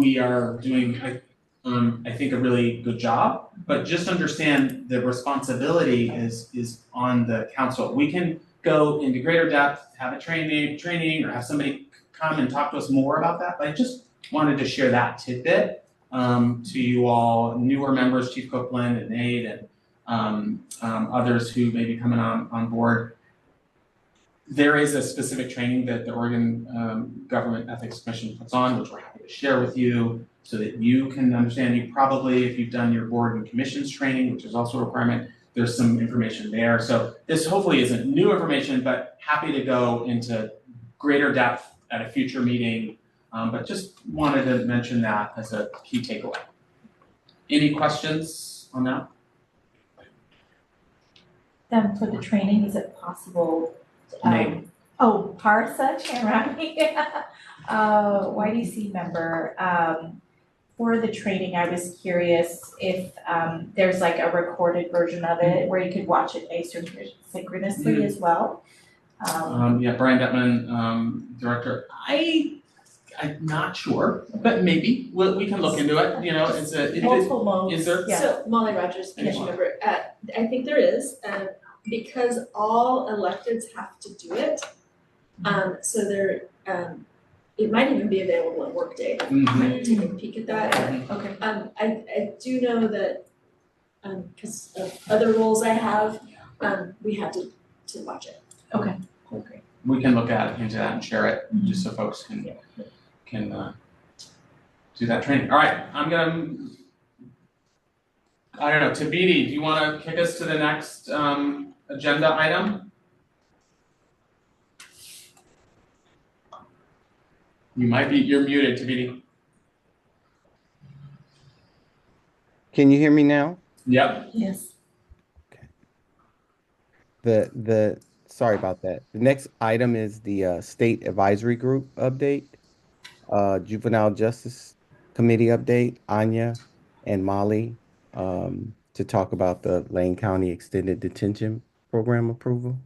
we are doing, I think, a really good job, but just understand the responsibility is on the council. We can go into greater depth, have a training, or have somebody come and talk to us more about that, but I just wanted to share that tidbit to you all, newer members, Chief Copeland and Nate, and others who may be coming on board. There is a specific training that the Oregon Government Ethics Commission puts on, which we're happy to share with you so that you can understand. You probably, if you've done your board and commissions training, which is also a requirement, there's some information there. So this hopefully isn't new information, but happy to go into greater depth at a future meeting. But just wanted to mention that as a key takeaway. Any questions on that? Then for the training, is it possible? Parasa Chanramy, YDC member. For the training, I was curious if there's like a recorded version of it where you could watch it asynchronously as well. Yeah, Brian Detman, director. I'm not sure, but maybe we can look into it. You know, it's multiple modes. Is there? Yeah. So Molly Rogers, commission member. I think there is, because all electeds have to do it. So there, it might even be available at Workday. Might take a peek at that. Okay. I do know that because of other roles I have, we have to watch it. Okay. Okay. We can look into that and share it just so folks can do that training. All right, I don't know, Thabiti, do you want to kick us to the next agenda item? You're muted, Thabiti. Can you hear me now? Yep. Yes. Okay. Sorry about that. The next item is the State Advisory Group update, Juvenile Justice Committee update, Anya and Molly, to talk about the Lane County Extended Detention Program approval.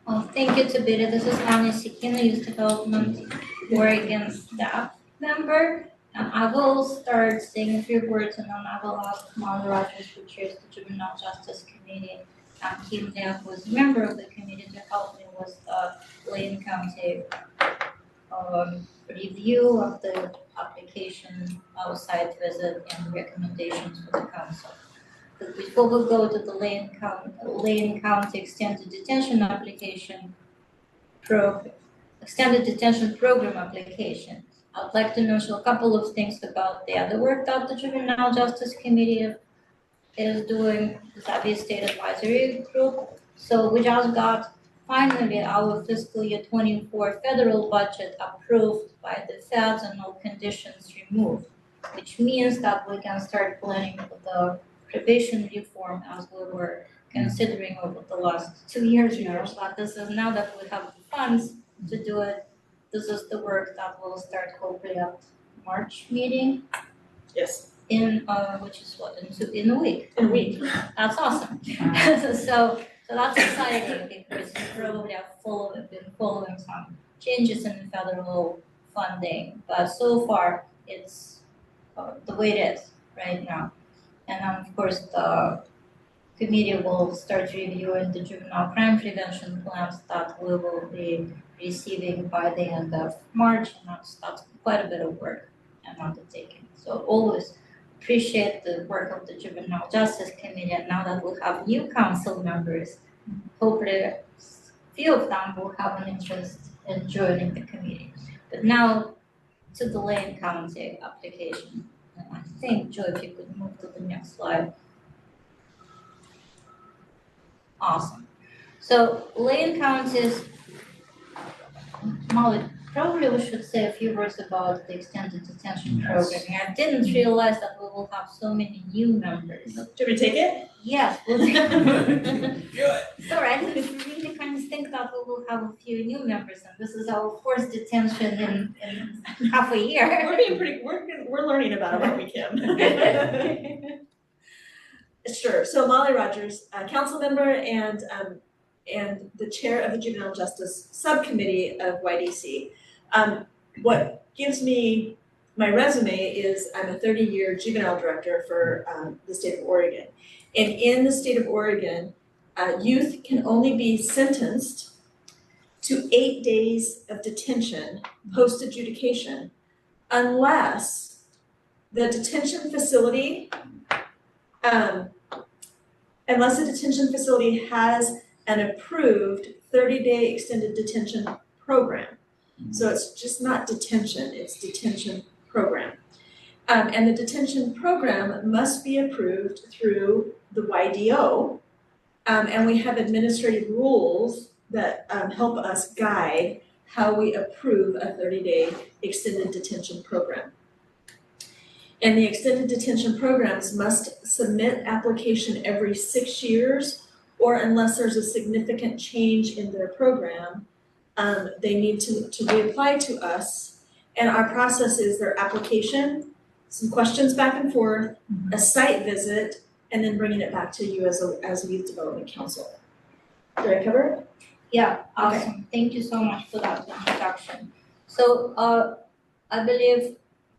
Well, thank you, Thabiti. This is Anya, Sekino, Youth Development Oregon staff member. I will start saying a few words and then I will ask Molly Rogers, who chairs the Juvenile Justice Committee, and Keeve, who is a member of the committee, to help me with the Lane County review of the application, site visit, and recommendations for the council. But before we go to the Lane County Extended Detention Program application, I'd like to mention a couple of things about the other work that the Juvenile Justice Committee is doing, the Thabiti State Advisory Group. So we just got finally our fiscal year 24 federal budget approved by the feds and all conditions removed, which means that we can start planning for the probation reform as we were considering over the last 2 years now. But this is now that we have the funds to do it, this is the work that will start hopefully at March meeting. Yes. Which is what, in a week? In a week. That's awesome. So that's exciting because you probably have been following some changes in federal funding, but so far it's the way it is right now. And then of course the committee will start reviewing the juvenile crime prevention plans that we will be receiving by the end of March, and that's quite a bit of work and undertaking. So always appreciate the work of the Juvenile Justice Committee, and now that we have new council members, hopefully a few of them will have an interest in joining the committee. But now to the Lane County application. And I think, Joe, if you could move to the next slide. Awesome. So Lane County's, Molly, probably we should say a few words about the extended detention program. I didn't realize that we will have so many new members. Should we take it? Yes, we'll take it. Sorry, I didn't really kind of think that we will have a few new members, and this is our fourth detention in half a year. We're learning about it when we can. Sure. So Molly Rogers, council member and the chair of the Juvenile Justice Subcommittee of YDC. what gives me my resume is I'm a 30-year juvenile director for the state of Oregon. And in the state of Oregon, youth can only be sentenced to 8 days of detention post-adjudication unless the detention facility, has an approved 30-day extended detention program. So it's just not detention, it's detention program. And the detention program must be approved through the YDO. And we have administrative rules that help us guide how we approve a 30-day extended detention program. And the extended detention programs must submit application every 6 years, or unless there's a significant change in their program, they need to reapply to us. And our process is their application, some questions back and forth, a site visit, and then bringing it back to you as a youth development council. Did I cover it? Yeah, awesome. Thank you so much for that introduction. So I believe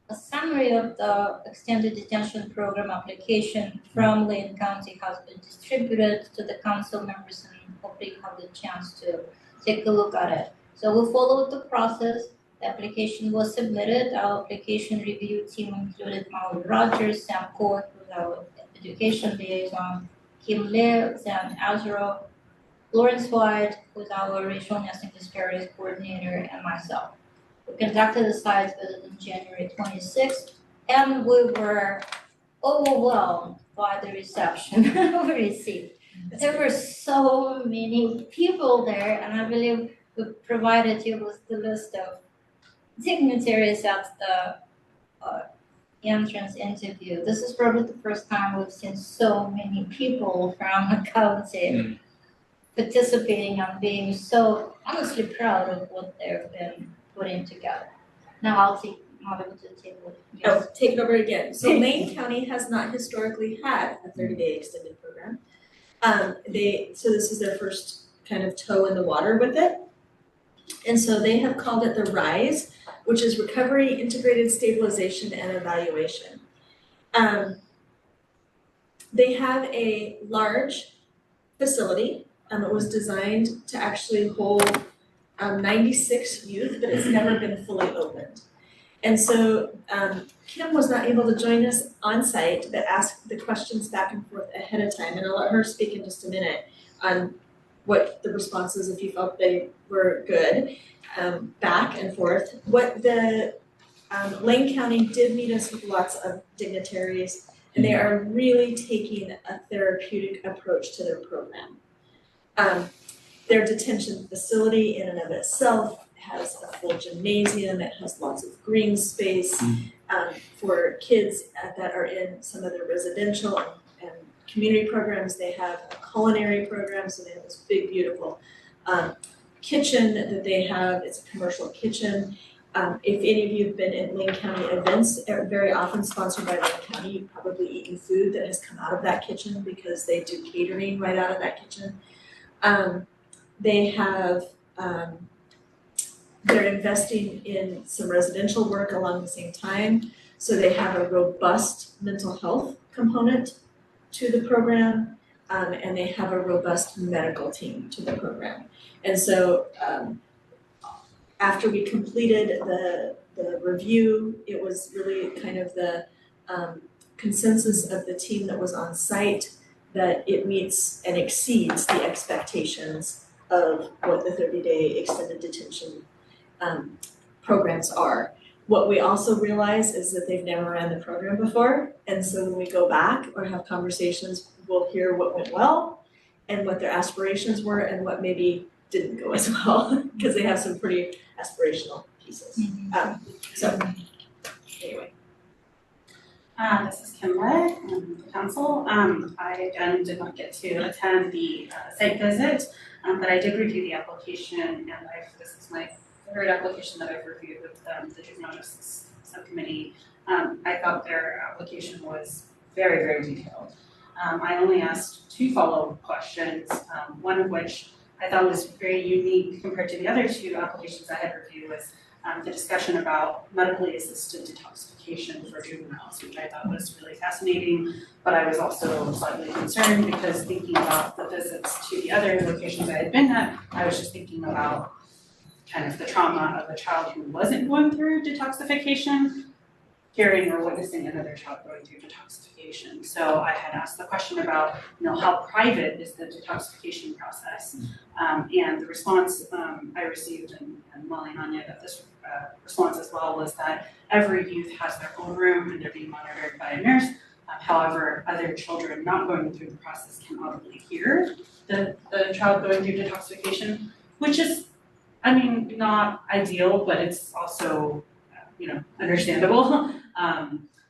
a summary of the extended detention program application from Lane County has been distributed to the council members, and hopefully you have the chance to take a look at it. So we followed the process. The application was submitted. Our application review team included Maui Rogers, Sam Court, who's our education liaison, Kim Lee, Zan Augerot, Lawrence White, who's our racial nesting disparities coordinator, and myself. We conducted a site visit on January 26th, and we were overwhelmed by the reception we received. There were so many people there, and I believe we provided you with the list of dignitaries at the entrance interview. This is probably the first time we've seen so many people from the county participating and being so honestly proud of what they've been putting together. Now I'll take to the table. Oh, take it over again. So Lane County has not historically had a 30-day extended program. So this is their first kind of toe in the water with it. And so they have called it the RISE, which is Recovery, Integrated Stabilization, and Evaluation. They have a large facility. It was designed to actually hold 96 youth, but it's never been fully opened. And so Kim was not able to join us on site, but asked the questions back and forth ahead of time. And I'll let her speak in just a minute on what the responses, if you felt they were good, back and forth. What the Lane County did meet us with lots of dignitaries, and they are really taking a therapeutic approach to their program. Their detention facility in and of itself has a full gymnasium, it has lots of green space for kids that are in some of their residential and community programs. They have a culinary program, so they have this big, beautiful kitchen that they have. It's a commercial kitchen. If any of you have been in Lane County events, they're very often sponsored by Lane County, you've probably eaten food that has come out of that kitchen because they do catering right out of that kitchen. They have, they're investing in some residential work along the same time. So they have a robust mental health component to the program, and they have a robust medical team to the program. And so after we completed the review, it was really kind of the consensus of the team that was on site that it meets and exceeds the expectations of what the 30-day extended detention programs are. What we also realize is that they've never ran the program before, and so when we go back or have conversations, we'll hear what went well and what their aspirations were and what maybe didn't go as well, because they have some pretty aspirational pieces. So anyway. This is Kim Lett, the council. I again did not get to attend the site visit, but I did review the application, and this is my third application that I've reviewed with the Juvenile Justice Subcommittee. I thought their application was very, very detailed. I only asked 2 follow-up questions, one of which I thought was very unique compared to the other 2 applications I had reviewed was the discussion about medically assisted detoxification for juveniles, which I thought was really fascinating. But I was also slightly concerned because thinking about the visits to the other locations I had been at, I was just thinking about kind of the trauma of a child who wasn't going through detoxification, hearing or witnessing another child going through detoxification. So I had asked the question about, how private is the detoxification process? And the response I received, and Molly and Anya got this response as well, was that every youth has their own room and they're being monitored by a nurse. However, other children not going through the process can audibly hear the child going through detoxification, which is, not ideal, but it's also, understandable.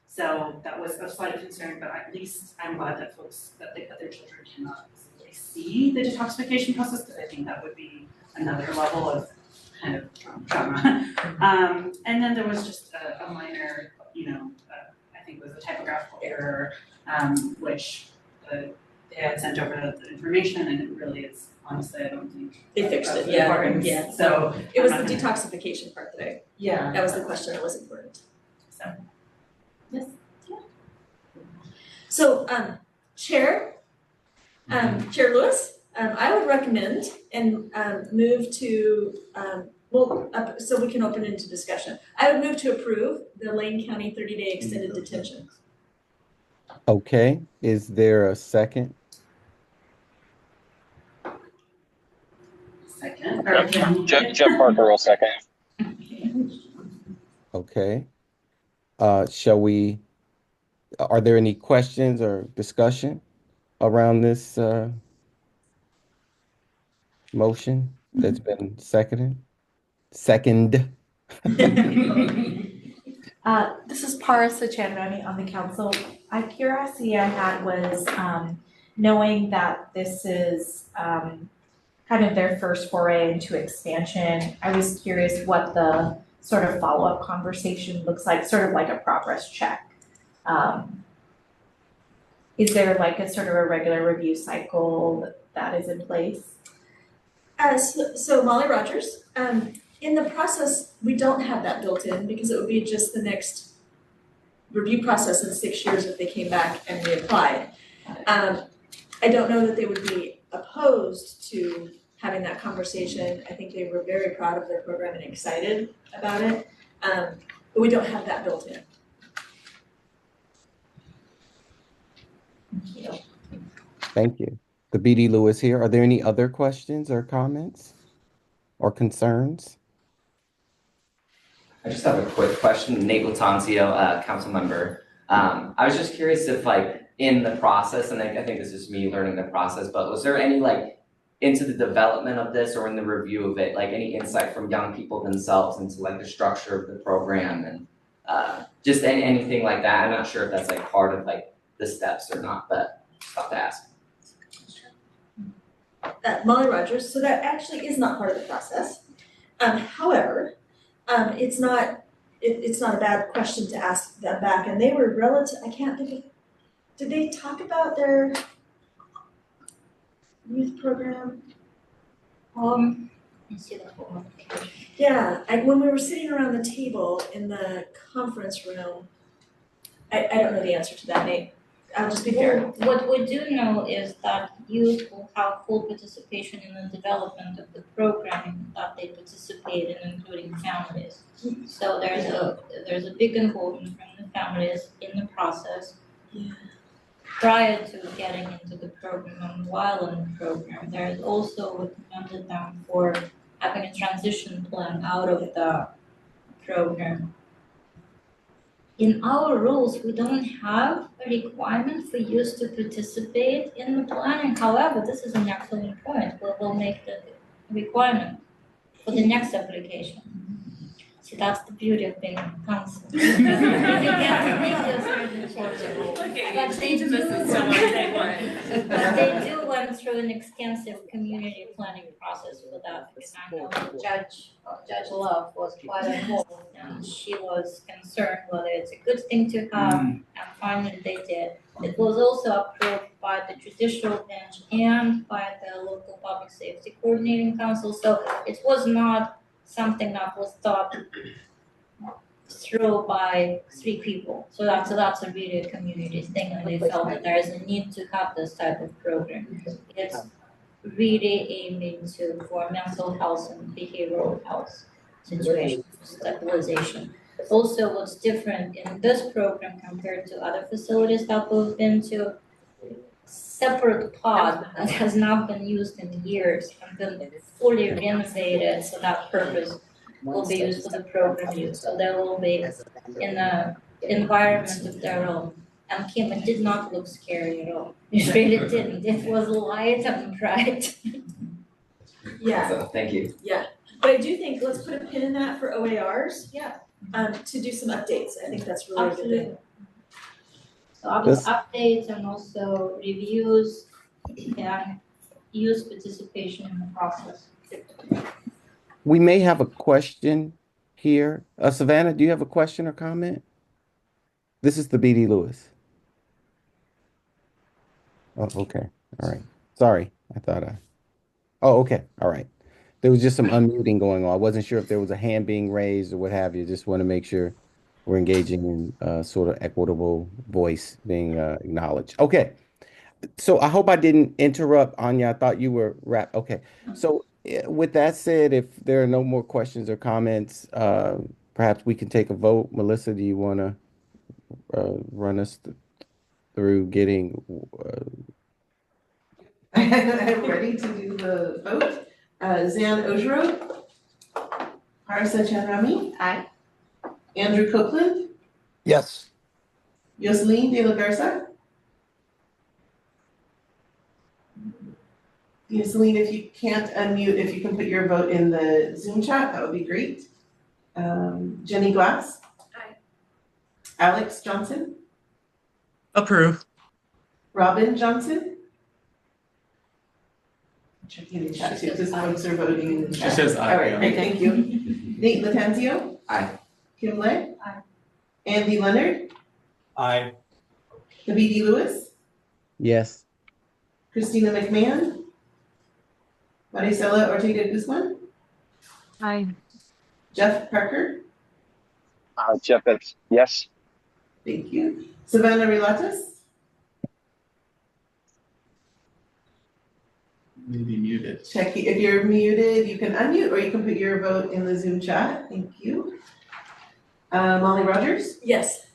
So that was a slight concern, but at least I'm glad that the other children cannot physically see the detoxification process, because I think that would be another level of kind of trauma. And then there was just a minor, I think it was a typographical error, which they had sent over the information, and it really is, honestly, I don't think They fixed it, of yeah, importance. yeah. So It was I'm the not gonna- detoxification part that Yeah. that was the question that was important. So. Yes. Yeah. So, Chair Lewis, I would recommend and move to, so we can open into discussion. I would move to approve the Lane County 30-day extended detention. Okay, is there a second? Second. Or Jeff Parker will second. Okay. Are there any questions or discussion around this motion that's been seconded? Second. This is Parasa Chanramy on the council. A curiosity I had was, knowing that this is, kind of their first foray into expansion, I was curious what the sort of follow-up conversation looks like, sort of like a progress check. Is there like a sort of a regular review cycle that is in place? So Molly Rogers, in the process, we don't have that built in because it would be just the next review process in 6 years if they came back and reapplied. I don't know that they would be opposed to having that conversation. I think they were very proud of their program and excited about it, but we don't have that built in. Thank you. Thabiti Lewis here. Are there any other questions or comments or concerns? I just have a quick question. Nate Lattanzio, council member. I was just curious if in the process, and I think this is me learning the process, but was there any into the development of this or in the review of it, any insight from young people themselves into the structure of the program and just anything like that? I'm not sure if that's part of the steps or not, but just thought to ask. Molly Rogers, so that actually is not part of the process. However, it's not a bad question to ask them back, and they were I can't think of, did they talk about their youth program? Let me see the whole application. Yeah, when we were sitting around the table in the conference room, I don't know the answer to that, Nate. I'll just be fair. What we do know is that youth will have full participation in the development of the programming that they participate in, including families. So there's a big involvement from the families in the process. Yeah. Prior to getting into the program and while in the program, there is also recommended them for having a transition plan out of the program. In our rules, we don't have a requirement for youth to participate in the planning. However, this is an excellent point. We'll make the requirement for the next application. See, that's the beauty of being on council. You get to make those certain sorts of rules. But they do went through an extensive community planning process for that. Because I know Judge Love was quite involved, and she was concerned whether it's a good thing to have, and finally they did. It was also approved by the judicial bench and by the local public safety coordinating council, so it was not something that was thought through by 3 people. So that's a really a community thing, and they felt that there is a need to have this type of program. It's really aiming for mental health and behavioral health situation stabilization. Also, what's different in this program compared to other facilities that we've been to, separate pod that has not been used in years and been fully renovated, so that purpose will be used for the program use. So they will be in an environment of their own. And Kim, it did not look scary at all. It really didn't. It was light and bright. Yeah, So, thank you. but I do think, let's put a pin in that for OARs. Yeah. To do some updates. I think that's really a good thing. So updates and also reviews and use participation in the process. We may have a question here. Savannah, do you have a question or comment? This is Thabiti Lewis. Oh, okay. All right. Sorry. Oh, okay. All right. There was just some unmuting going on. I wasn't sure if there was a hand being raised or what have you. Just want to make sure we're engaging in sort of equitable voice being acknowledged. Okay. So I hope I didn't interrupt, Anya. I thought you were okay. So with that said, if there are no more questions or comments, perhaps we can take a vote. Melissa, do you want to run us through getting I'm ready to do the vote. Augerot, Parasa Chanramy. Aye. Andrew Copeland, Yes. Jhoselyn de la Garza. Jhoselyn, if you can't unmute, if you can put your vote in the Zoom chat, that would be great. Jenny Glass. Aye. Alex Johnson, Approve. Robin Johnson. Checking the chat too, because folks are voting in the chat. She says aye. All right, great, thank you. Nate Lattanzio. Aye. Kim Lay. Aye. Andy Leonard. Aye. Thabiti Lewis. yes? Christina McMahan. Maricela Ortega Guzman. Aye. Jeff Parker. Jeff, that's yes. Thank you. Savana Rilatos. Maybe muted. Check, if you're muted, you can unmute or you can put your vote in the Zoom chat. Thank you. Molly Rogers. Yes.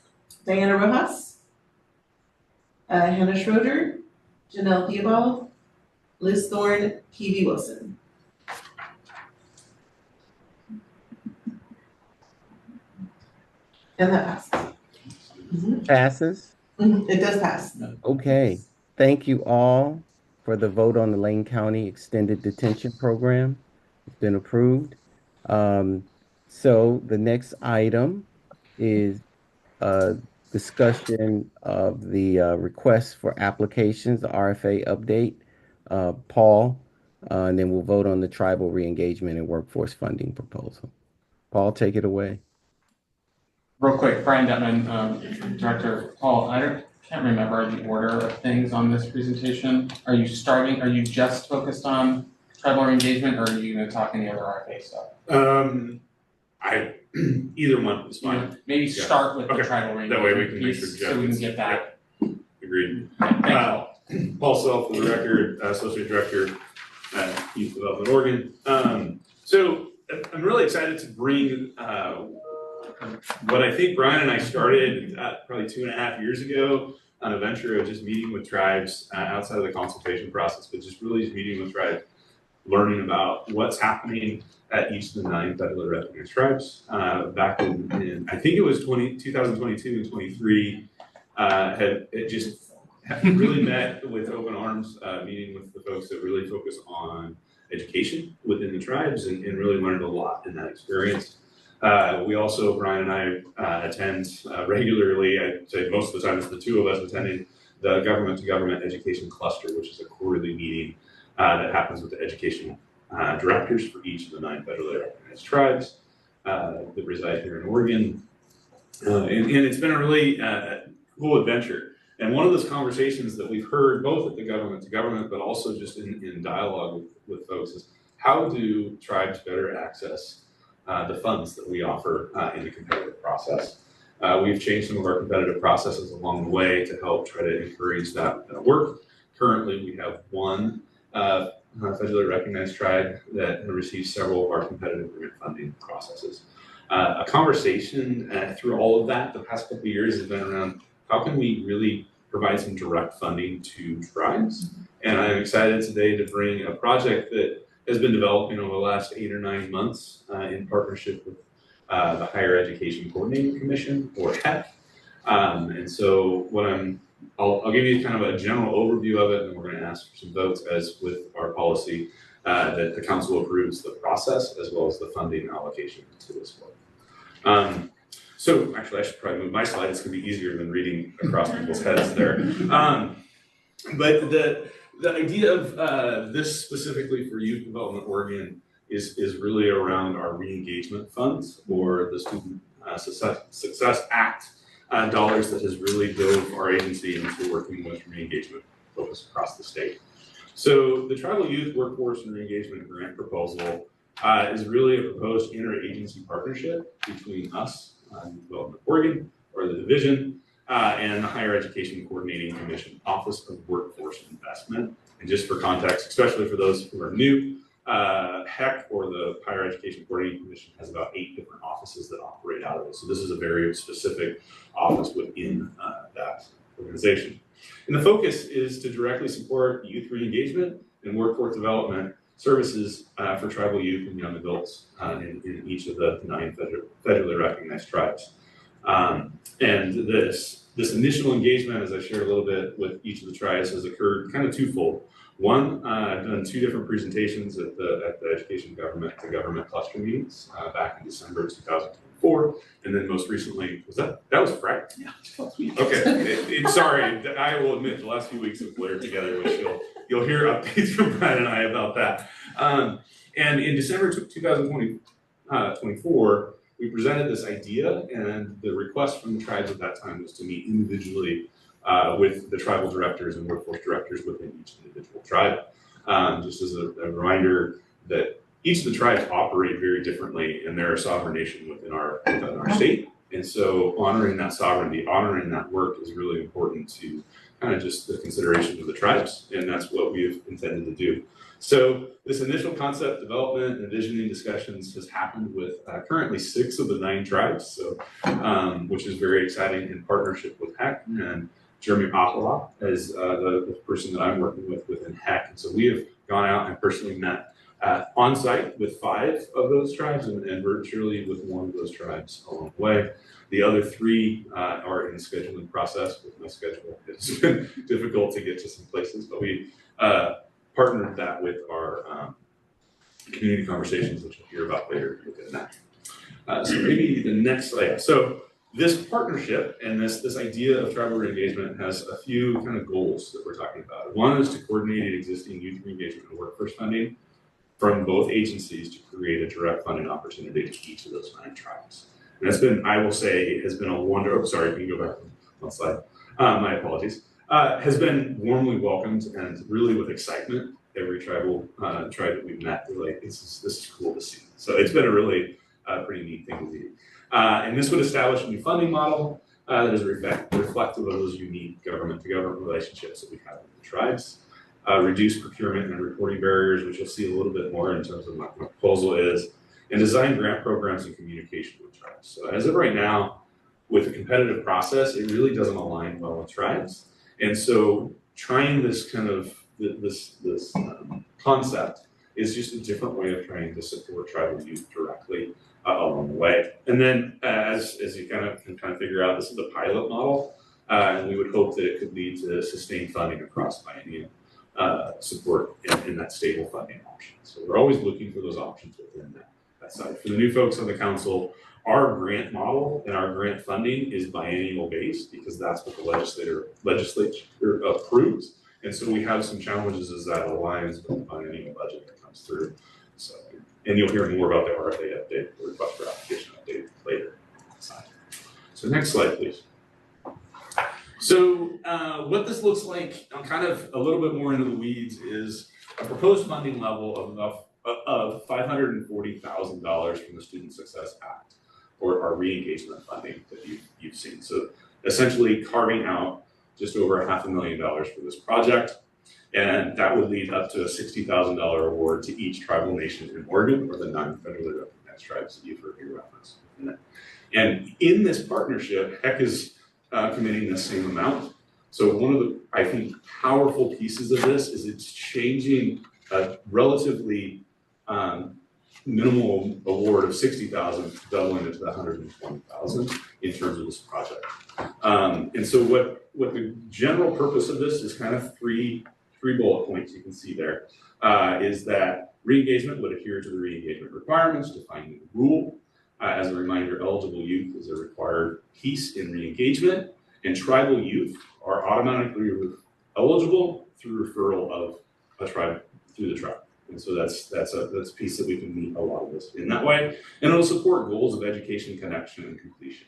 Diana Rojas. Hannah Schroeder. Jenell Theobald. Liz Thorne. Keeve Wilson. And that passes. Passes? It does pass. Okay. Thank you all for the vote on the Lane County Extended Detention Program. It's been approved. So the next item is a discussion of the request for applications, the RFA update. Paul, and then we'll vote on the tribal reengagement and workforce funding proposal. Paul, take it away. Real quick, Brian Detman, Director Paul, can't remember the order of things on this presentation. Are you just focused on tribal engagement, or are you gonna talk any other RFA stuff? Either one is fine. Maybe start with the Okay. tribal engagement That way we can make piece, sure so we can Jeff get that. Agreed. Thank you. Paul Self, for the record, Associate Director at Youth Development Oregon. So I'm really excited to bring what I think Brian and I started probably 2.5 years ago on a venture of just meeting with tribes outside of the consultation process, but just really just meeting with tribes, learning about what's happening at each of the 9 federally recognized tribes. Back in I think it was 2022 and 23, had really met with open arms, meeting with the folks that really focus on education within the tribes and really learned a lot in that experience. We also, Brian and I, attend regularly, I'd say most of the time it's the 2 of us attending the government to government education cluster, which is a quarterly meeting that happens with the education directors for each of the 9 federally recognized tribes that reside here in Oregon. And it's been a really cool adventure. And one of those conversations that we've heard both at the government to government, but also just in dialogue with folks is how do tribes better access the funds that we offer in the competitive process. We've changed some of our competitive processes along the way to help try to encourage that work. Currently, we have one federally recognized tribe that receives several of our competitive grant funding processes. A conversation through all of that the past couple of years has been around how can we really provide some direct funding to tribes. And I'm excited today to bring a project that has been developing over the last 8 or 9 months in partnership with the Higher Education Coordinating Commission, or HEC. And so I'll give you kind of a general overview of it, and we're going to ask for some votes as with our policy that the council approves the process as well as the funding allocation to this work. So actually, I should probably move my slide. It's going to be easier than reading across people's heads there. But the idea of this specifically for Youth Development Oregon is really around our re-engagement funds, or the Student Success Act dollars that has really dove our agency into working with re-engagement focus across the state. So the Tribal Youth Workforce and Re-engagement Grant proposal is really a proposed interagency partnership between us, Youth Development Oregon, or the division, and the Higher Education Coordinating Commission, Office of Workforce Investment. And just for context, especially for those who are new, HEC, or the Higher Education Coordinating Commission, has about 8 different offices that operate out of it. So this is a very specific office within that organization. And the focus is to directly support youth re-engagement and workforce development services for tribal youth and young adults in each of the 9 federally recognized tribes. And this initial engagement, as I shared a little bit with each of the tribes, has occurred kind of twofold. One, I've done 2 different presentations at the Education Government to Government cluster meetings back in December 2024, and then most recently, that was Friday? Yeah, last week. Okay, sorry, I will admit the last few weeks have blurred together, which you'll hear updates from Brian and I about that. And in December 2024, we presented this idea, and the request from the tribes at that time was to meet individually with the tribal directors and workforce directors within each individual tribe. Just as a reminder that each of the tribes operate very differently, and they're a sovereign nation within our state. And so honoring that sovereignty, honoring that work is really important to kind of just the consideration of the tribes, and that's what we've intended to do. So this initial concept development and visioning discussions has happened with currently 6 of the 9 tribes, so which is very exciting, in partnership with HEC and Jeremy Apala as the person that I'm working with within HEC. And so we have gone out and personally met on site with 5 of those tribes and virtually with 1 of those tribes along the way. The other 3 are in the scheduling process. With my schedule, it's been difficult to get to some places, but we partnered that with our community conversations, which you'll hear about later within that. So maybe the next slide. So this partnership and this idea of tribal re-engagement has a few kind of goals that we're talking about. One is to coordinate existing youth re-engagement and workforce funding from both agencies to create a direct funding opportunity to each of those 9 tribes. And that's been, I will say, has been a wonder. Oh, sorry, can you go back one slide? My apologies. Has been warmly welcomed and really with excitement. Every tribal tribe that we've met, we're like, this is cool to see. So it's been a really pretty neat thing to do. And this would establish a new funding model that is reflective of those unique government-to-government relationships that we have with the tribes. Reduce procurement and reporting barriers, which you'll see a little bit more in terms of what my proposal is, and design grant programs and communication with tribes. So as of right now, with the competitive process, it really doesn't align well with tribes. And so trying this kind of, this concept is just a different way of trying to support tribal youth directly along the way. And then as you can figure out, this is a pilot model, and we would hope that it could lead to sustained funding across biennium support in that stable funding option. So we're always looking for those options within that side. For the new folks on the council, our grant model and our grant funding is biennial based because that's what the legislature approves. And so we have some challenges as that aligns with the biennial budget that comes through. So, and you'll hear more about the RFA update, the request for application update later. So next slide, please. So what this looks like, I'm kind of a little bit more into the weeds, is a proposed funding level of $540,000 from the Student Success Act, or our re-engagement funding that you've seen. So essentially carving out just over $500,000 for this project. And that would lead up to a $60,000 award to each tribal nation in Oregon, or the 9 federally recognized tribes that you've heard me reference. And in this partnership, HEC is committing the same amount. So one of the, I think, powerful pieces of this is it's changing a relatively minimal award of $60,000, doubling it to the $120,000 in terms of this project. And so what the general purpose of this is kind of three bullet points you can see there, is that re-engagement would adhere to the re-engagement requirements defined in the rule. As a reminder, eligible youth is a required piece in re-engagement, and tribal youth are automatically eligible through referral of a tribe through the tribe. And so that's a piece that we can meet a lot of this in that way. And it'll support goals of education, connection, and completion.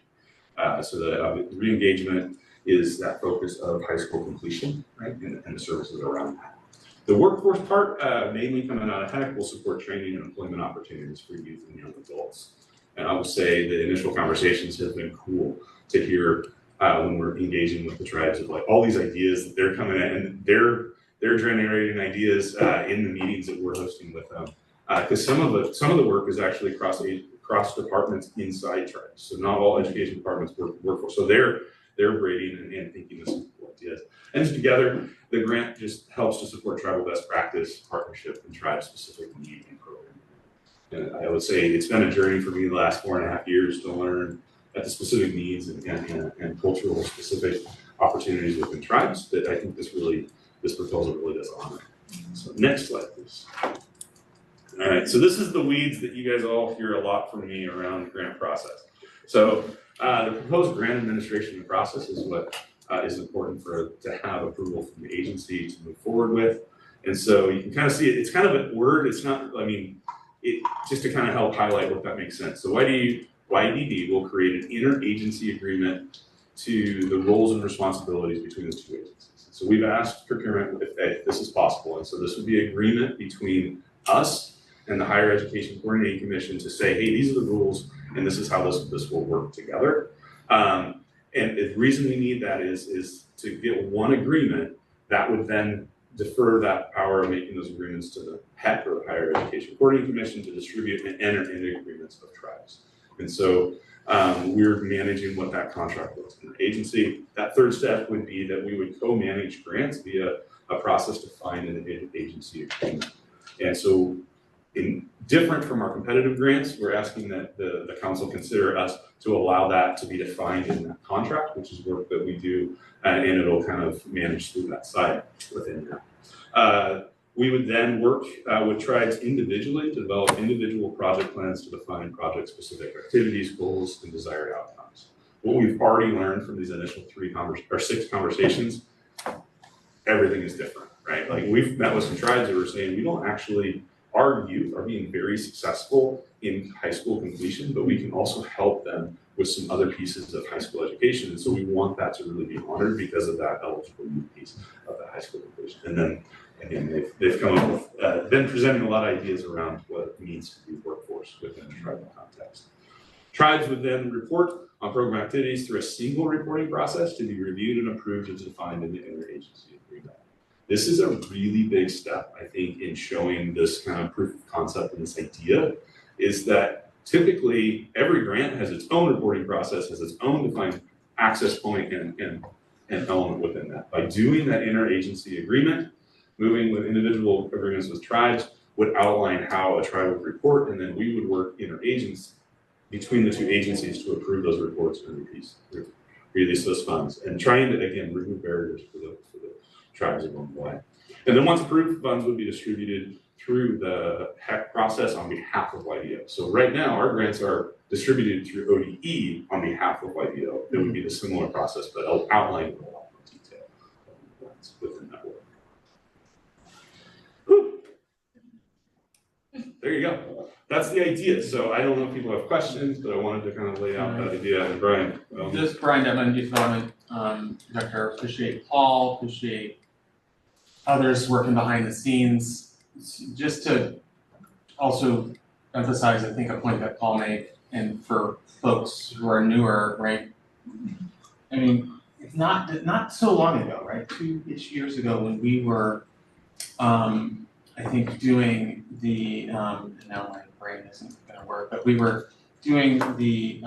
So that re-engagement is that focus of high school completion, right, and the services around that. The workforce part, mainly coming out of HEC, will support training and employment opportunities for youth and young adults. And I would say the initial conversations have been cool to hear when we're engaging with the tribes of like all these ideas that they're coming at, and they're generating ideas in the meetings that we're hosting with them. Because some of the work is actually cross departments inside tribes. So not all education departments work for. So they're braiding and thinking this cool ideas. And together, the grant just helps to support tribal best practice, partnership, and tribe-specific need and program. And I would say it's been a journey for me the last 4.5 years to learn at the specific needs and cultural specific opportunities within tribes that I think this proposal really does honor. So next slide, please. All right, so this is the weeds that you guys all hear a lot from me around the grant process. So the proposed grant administration process is what is important to have approval from the agency to move forward with. And so you can kind of see it, it's kind of a word, it's not, I mean, just to kind of help highlight what that makes sense. So YDD will create an interagency agreement to the roles and responsibilities between the two agencies. So we've asked procurement if this is possible. And so this would be agreement between us and the Higher Education Coordinating Commission to say, hey, these are the rules and this is how this will work together. And the reason we need that is to get one agreement that would then defer that power of making those agreements to the HEC, or the Higher Education Coordinating Commission, to distribute and enter into agreements of tribes. And so we're managing what that contract looks in the agency. That third step would be that we would co-manage grants via a process defined in an agency agreement. And so different from our competitive grants, we're asking that the council consider us to allow that to be defined in that contract, which is work that we do, and it'll kind of manage through that side within that. We would then work with tribes individually to develop individual project plans to define project-specific activities, goals, and desired outcomes. What we've already learned from these initial 6 conversations, everything is different, right? Like we've met with some tribes that were saying we don't actually, our youth are being very successful in high school completion, but we can also help them with some other pieces of high school education. And so we want that to really be honored because of that eligible youth piece of the high school completion. And then again, they've come up with, been presenting a lot of ideas around what it means to be workforce within a tribal context. Tribes would then report on program activities through a single reporting process to be reviewed and approved as defined in the interagency agreement. This is a really big step, I think, in showing this kind of proof of concept and this idea, is that typically every grant has its own reporting process, has its own defined access point and element within that. By doing that interagency agreement, moving with individual agreements with tribes would outline how a tribe would report, and then we would work interagency between the two agencies to approve those reports and release those funds, and trying to, again, remove barriers for the tribes along the way. And then once approved, funds would be distributed through the HEC process on behalf of YDO. So right now, our grants are distributed through ODE on behalf of YDO. It would be the similar process, but I'll outline in a lot more detail within that work. Whew. There you go. That's the idea. So I don't know if people have questions, but I wanted to kind of lay out that idea. And Brian. This Brian Detman, Youth Development Director. Appreciate Paul, appreciate others working behind the scenes. Just to also emphasize, I think, a point that Paul made, and for folks who are newer, right? I mean, it's not so long ago, right? 2-ish years ago when we were, I think, doing the, now my brain isn't gonna work, but we were doing the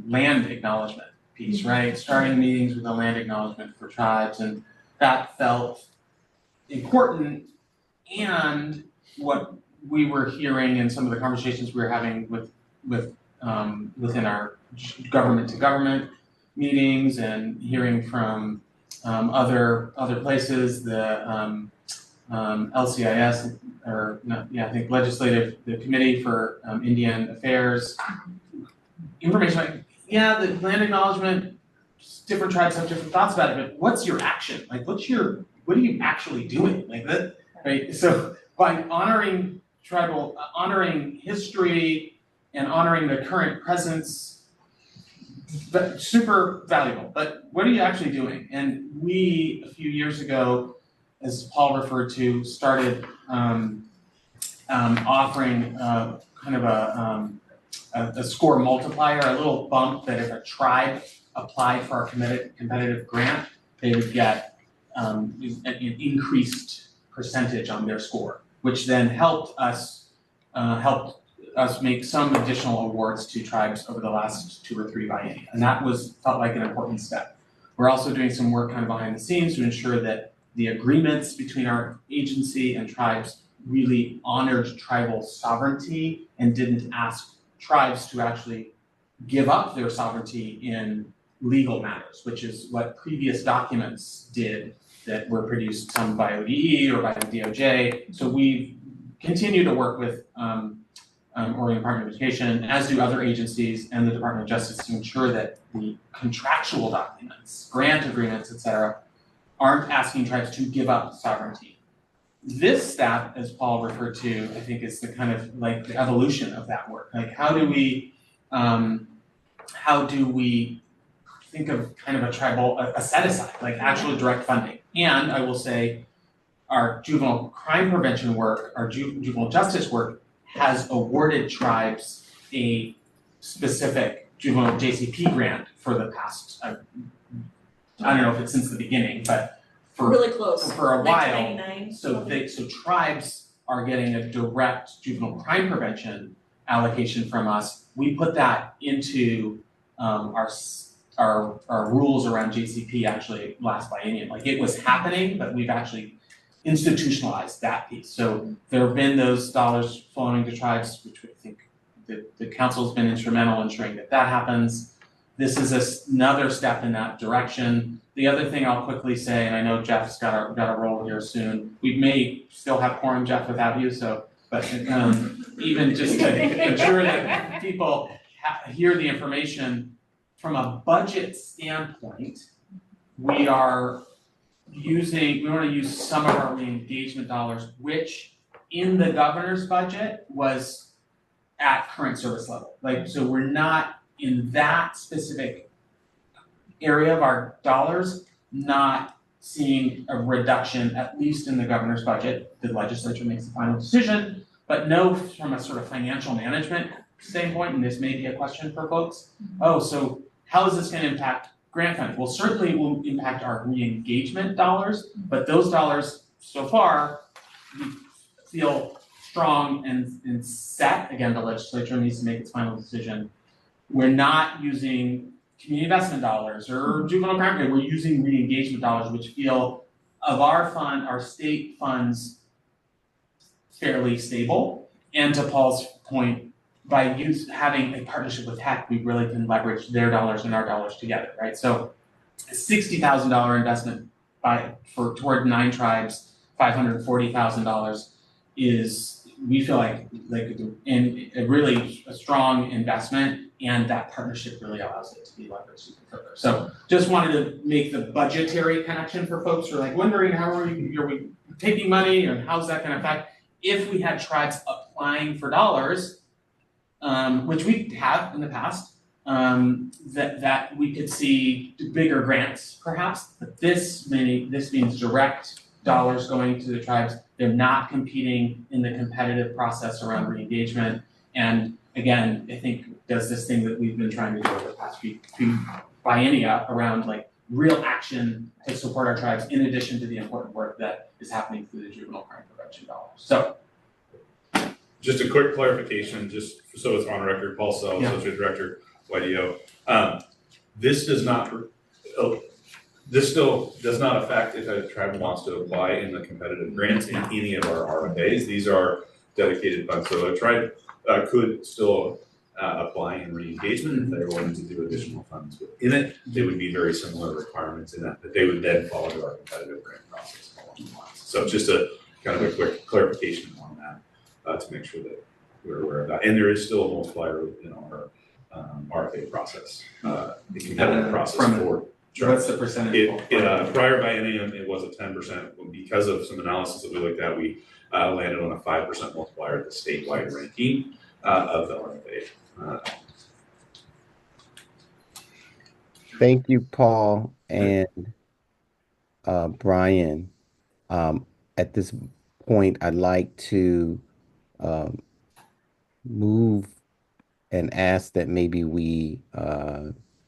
land acknowledgement piece, right? Starting meetings with the land acknowledgement for tribes, and that felt important. And what we were hearing in some of the conversations we were having with within our government to government meetings and hearing from other places, the LCIS, or not, yeah, I think the Committee for Indian Affairs, information like, yeah, the land acknowledgement, different tribes have different thoughts about it, but what's your action? Like, what are you actually doing? Like that, right? So by honoring honoring history and honoring the current presence, but super valuable. But what are you actually doing? And we, a few years ago, as Paul referred to, started offering kind of a score multiplier, a little bump that if a tribe applied for our competitive grant, they would get an increased percentage on their score, which then helped us make some additional awards to tribes over the last 2 or 3 biennia, and that felt like an important step. We're also doing some work kind of behind the scenes to ensure that the agreements between our agency and tribes really honored tribal sovereignty and didn't ask tribes to actually give up their sovereignty in legal matters, which is what previous documents did that were produced, some by ODE or by the DOJ. So we continue to work with Oregon Department of Education, as do other agencies and the Department of Justice, to ensure that the contractual documents, grant agreements, et cetera, aren't asking tribes to give up sovereignty. This step, as Paul referred to, I think is the kind of like the evolution of that work. Like how do we think of kind of a tribal, a set aside, like actual direct funding? And I will say our juvenile crime prevention work, our juvenile justice work has awarded tribes a specific juvenile JCP grant for the past, I don't know if it's since the beginning, but really close. For a while. 1999. So tribes are getting a direct juvenile crime prevention allocation from us. We put that into our rules around JCP actually last biennium. Like it was happening, but we've actually institutionalized that piece. So there have been those dollars flowing to tribes, which I think the council's been instrumental in ensuring that happens. This is another step in that direction. The other thing I'll quickly say, and I know Jeff's got a role here soon. We may still have quorum, Jeff, without you. So, but even just to ensure that people hear the information from a budget standpoint, we want to use some of our re-engagement dollars, which in the governor's budget was at current service level. Like, so we're not in that specific area of our dollars, not seeing a reduction, at least in the governor's budget. The legislature makes the final decision, but no, from a sort of financial management standpoint, and this may be a question for folks. Oh, so how is this going to impact grant funding? Well, certainly it will impact our re-engagement dollars, but those dollars so far, we feel strong and set. Again, the legislature needs to make its final decision. We're not using community investment dollars or juvenile crime, we're using re-engagement dollars, which feel of our state funds fairly stable. And to Paul's point, by having a partnership with Tech, we really can leverage their dollars and our dollars together, right? So a $60,000 investment toward 9 tribes, $540,000 is, we feel like a really strong investment, and that partnership really allows it to be leveraged even further. So just wanted to make the budgetary connection for folks who are like wondering are we taking money and how's that going to affect? If we had tribes applying for dollars, which we have in the past, that we could see bigger grants perhaps, but this means direct dollars going to the tribes. They're not competing in the competitive process around re-engagement. And again, I think does this thing that we've been trying to do over the past few biennia around like real action to support our tribes in addition to the important work that is happening through the juvenile crime prevention dollars. So just a quick clarification, just so it's on record, Paul Sell, Yeah. Associate Director, YDO. This still does not affect if a tribe wants to apply in the competitive grants in any of our RFAs. These are dedicated funds. So a tribe could still apply in re-engagement if they're willing to do additional funds within it. They would be very similar requirements in that they would then follow our competitive grant process along the lines. So just a kind of a quick clarification on that to make sure that we're aware of that. And there is still a multiplier in our RFA process, the competitive process for. What's the percentage? Prior biennium, it was a 10%. Because of some analysis that we looked at, we landed on a 5% multiplier at the statewide ranking of the RFA. Thank you, Paul and Brian. At this point, I'd like to move and ask that maybe we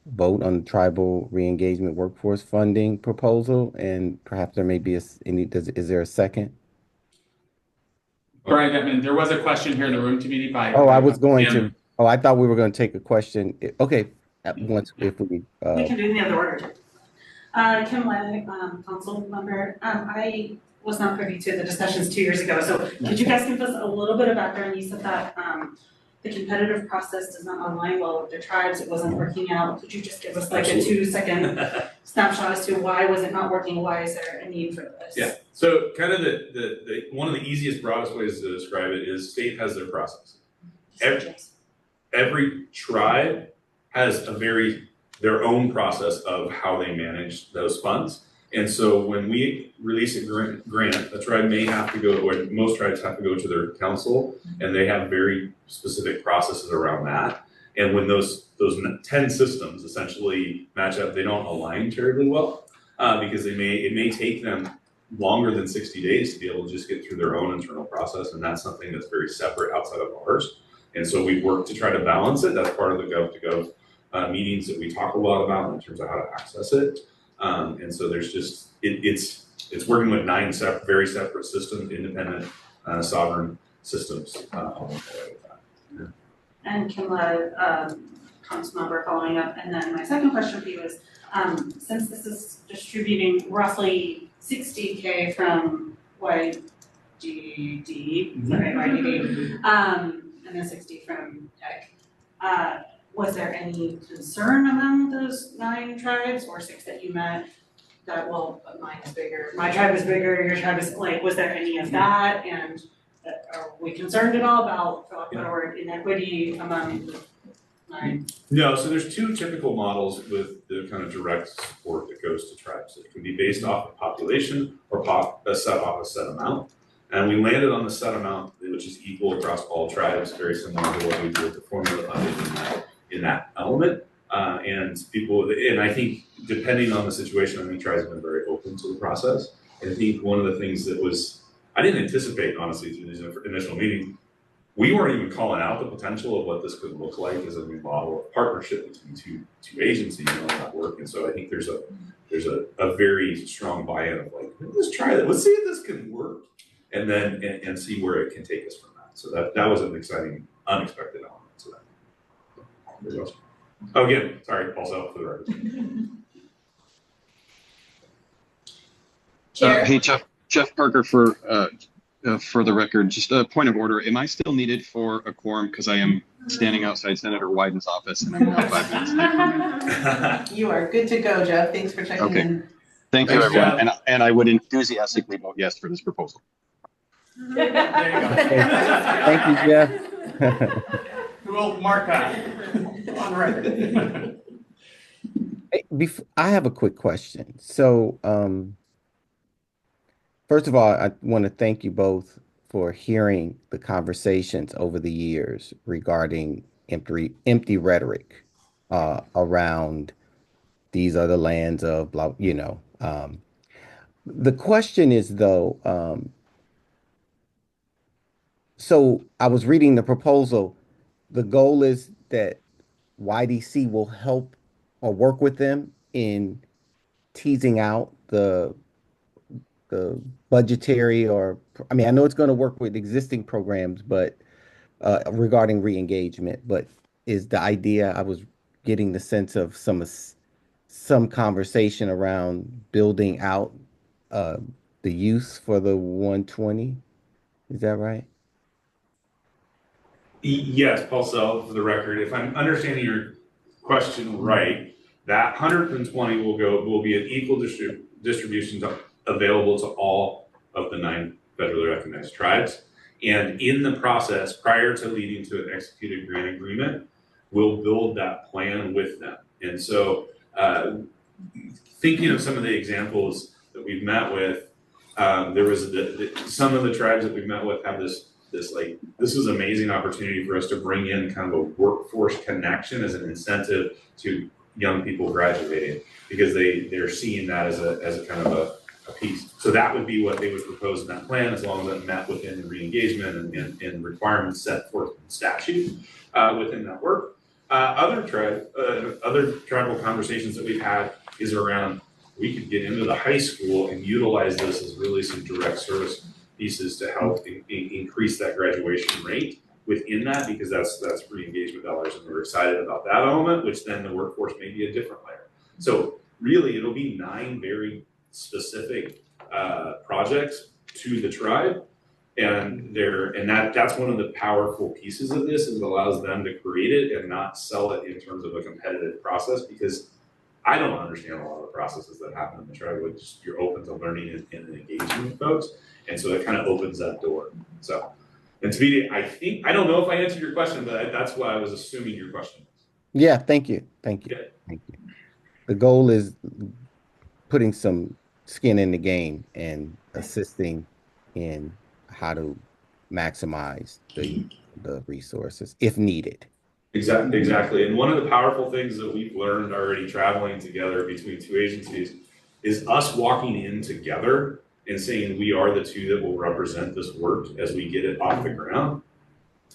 vote on the tribal re-engagement workforce funding proposal, and perhaps there may be is there a second? Brian Detman, there was a question here in the room committee by. Oh, I was going to. Oh, I thought we were going to take a question. Okay, once if we. We can do it in the other order. Kim Lay, council member. I was not privy to the discussions 2 years ago. So could you guys give us a little bit of background? You said that the competitive process does not align well with the tribes. It wasn't working out. Could you just give us like a 2-second snapshot as to why was it not working? Why is there a need for this? Yeah. So kind of the one of the easiest, broadest ways to describe it is state has their process. Every tribe has their own process of how they manage those funds. And so when we release a grant, a tribe may have to go, or most tribes have to go to their council, and they have very specific processes around that. And when those 10 systems essentially match up, they don't align terribly well because it may take them longer than 60 days to be able to just get through their own internal process. And that's something that's very separate outside of ours. And so we work to try to balance it. That's part of the Gov2Gov meetings that we talk a lot about in terms of how to access it. And so there's just, it's working with 9 very separate systems, independent, sovereign systems along the way with that. Yeah. And Kimla, council member following up. And then my second question for you is, since this is distributing roughly 60K from YDD, and then 60 from TEC, was there any concern among those 9 tribes or 6 that you met that, well, mine is bigger, my tribe is bigger, your tribe is, like, was there any of that? And are we concerned at all about, for lack of a better word, inequity among the 9? No, so there's 2 typical models with the kind of direct support that goes to tribes. It can be based off of population or set off a set amount. And we landed on the set amount, which is equal across all tribes, very similar to what we do with the formula funding in that element. And I think depending on the situation, I think tribes have been very open to the process. And I think one of the things that I didn't anticipate, honestly, through these initial meetings, we weren't even calling out the potential of what this could look like as a new model of partnership between two agencies and all that work. And so I think there's a very strong buy-in of like, let's try that, let's see if this can work, and then and see where it can take us from that. So that was an exciting, unexpected element to that. Oh, again, sorry, also for the record. Chair. Hey, Jeff Parker for the record, just a point of order. Am I still needed for a quorum? Because I am standing outside Senator Wyden's office and I'm now 5 minutes late. You are good to go, Jeff. Thanks for checking in. Thank you, everyone. And I would enthusiastically vote yes for this proposal. There you go. Thank you, Jeff. We'll mark that on record. I have a quick question. So, first of all, I want to thank you both for hearing the conversations over the years regarding empty rhetoric around these are the lands of blah, The question is though, so I was reading the proposal. The goal is that YDC will help or work with them in teasing out the budgetary or, I mean, I know it's going to work with existing programs, but regarding re-engagement, but is the idea, I was getting the sense of some conversation around building out uh, the use for the 120. Is that right? Yes, Paul Sell, for the record, if I'm understanding your question right, that 120 will be an equal distribution available to all of the 9 federally recognized tribes. And in the process, prior to leading to an executed grant agreement, we'll build that plan with them. And so thinking of some of the examples that we've met with, there was some of the tribes that we've met with have this is an amazing opportunity for us to bring in kind of a workforce connection as an incentive to young people graduating, because they're seeing that as a kind of a piece. So that would be what they would propose in that plan, as long as it met within the re-engagement and requirements set forth in statute within that work. Other tribal conversations that we've had is around, we could get into the high school and utilize this as really some direct service pieces to help increase that graduation rate within that, because that's re-engagement dollars, and we're excited about that element, which then the workforce may be a different layer. So really, it'll be 9 very specific projects to the tribe, and that's one of the powerful pieces of this, is it allows them to create it and not sell it in terms of a competitive process, because I don't understand a lot of the processes that happen in the tribe, which just you're open to learning and engaging with folks. And so it kind of opens that door. So, and Thabiti, I don't know if I answered your question, but that's what I was assuming your question was. Yeah, thank you. Thank you. Okay. Thank you. The goal is putting some skin in the game and assisting in how to maximize the resources if needed. Exactly. And one of the powerful things that we've learned already traveling together between 2 agencies is us walking in together and saying we are the 2 that will represent this work as we get it off the ground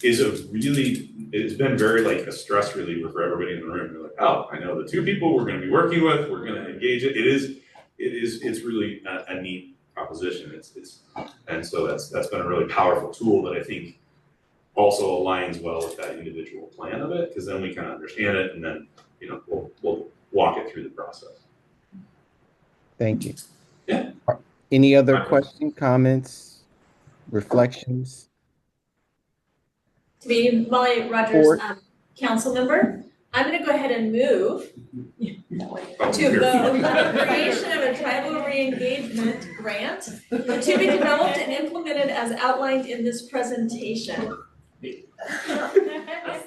it's been very like a stress reliever for everybody in the room. They're like, oh, I know the 2 people we're going to be working with, we're going to engage it. It's really a neat proposition. And so that's been a really powerful tool that I think also aligns well with that individual plan of it, because then we kind of understand it, and then we'll walk it through the process. Thank you. Yeah. Any other questions, comments, reflections? To be Molly Rogers, council member, I'm going to go ahead and move to the creation of a tribal re-engagement grant to be developed and implemented as outlined in this presentation.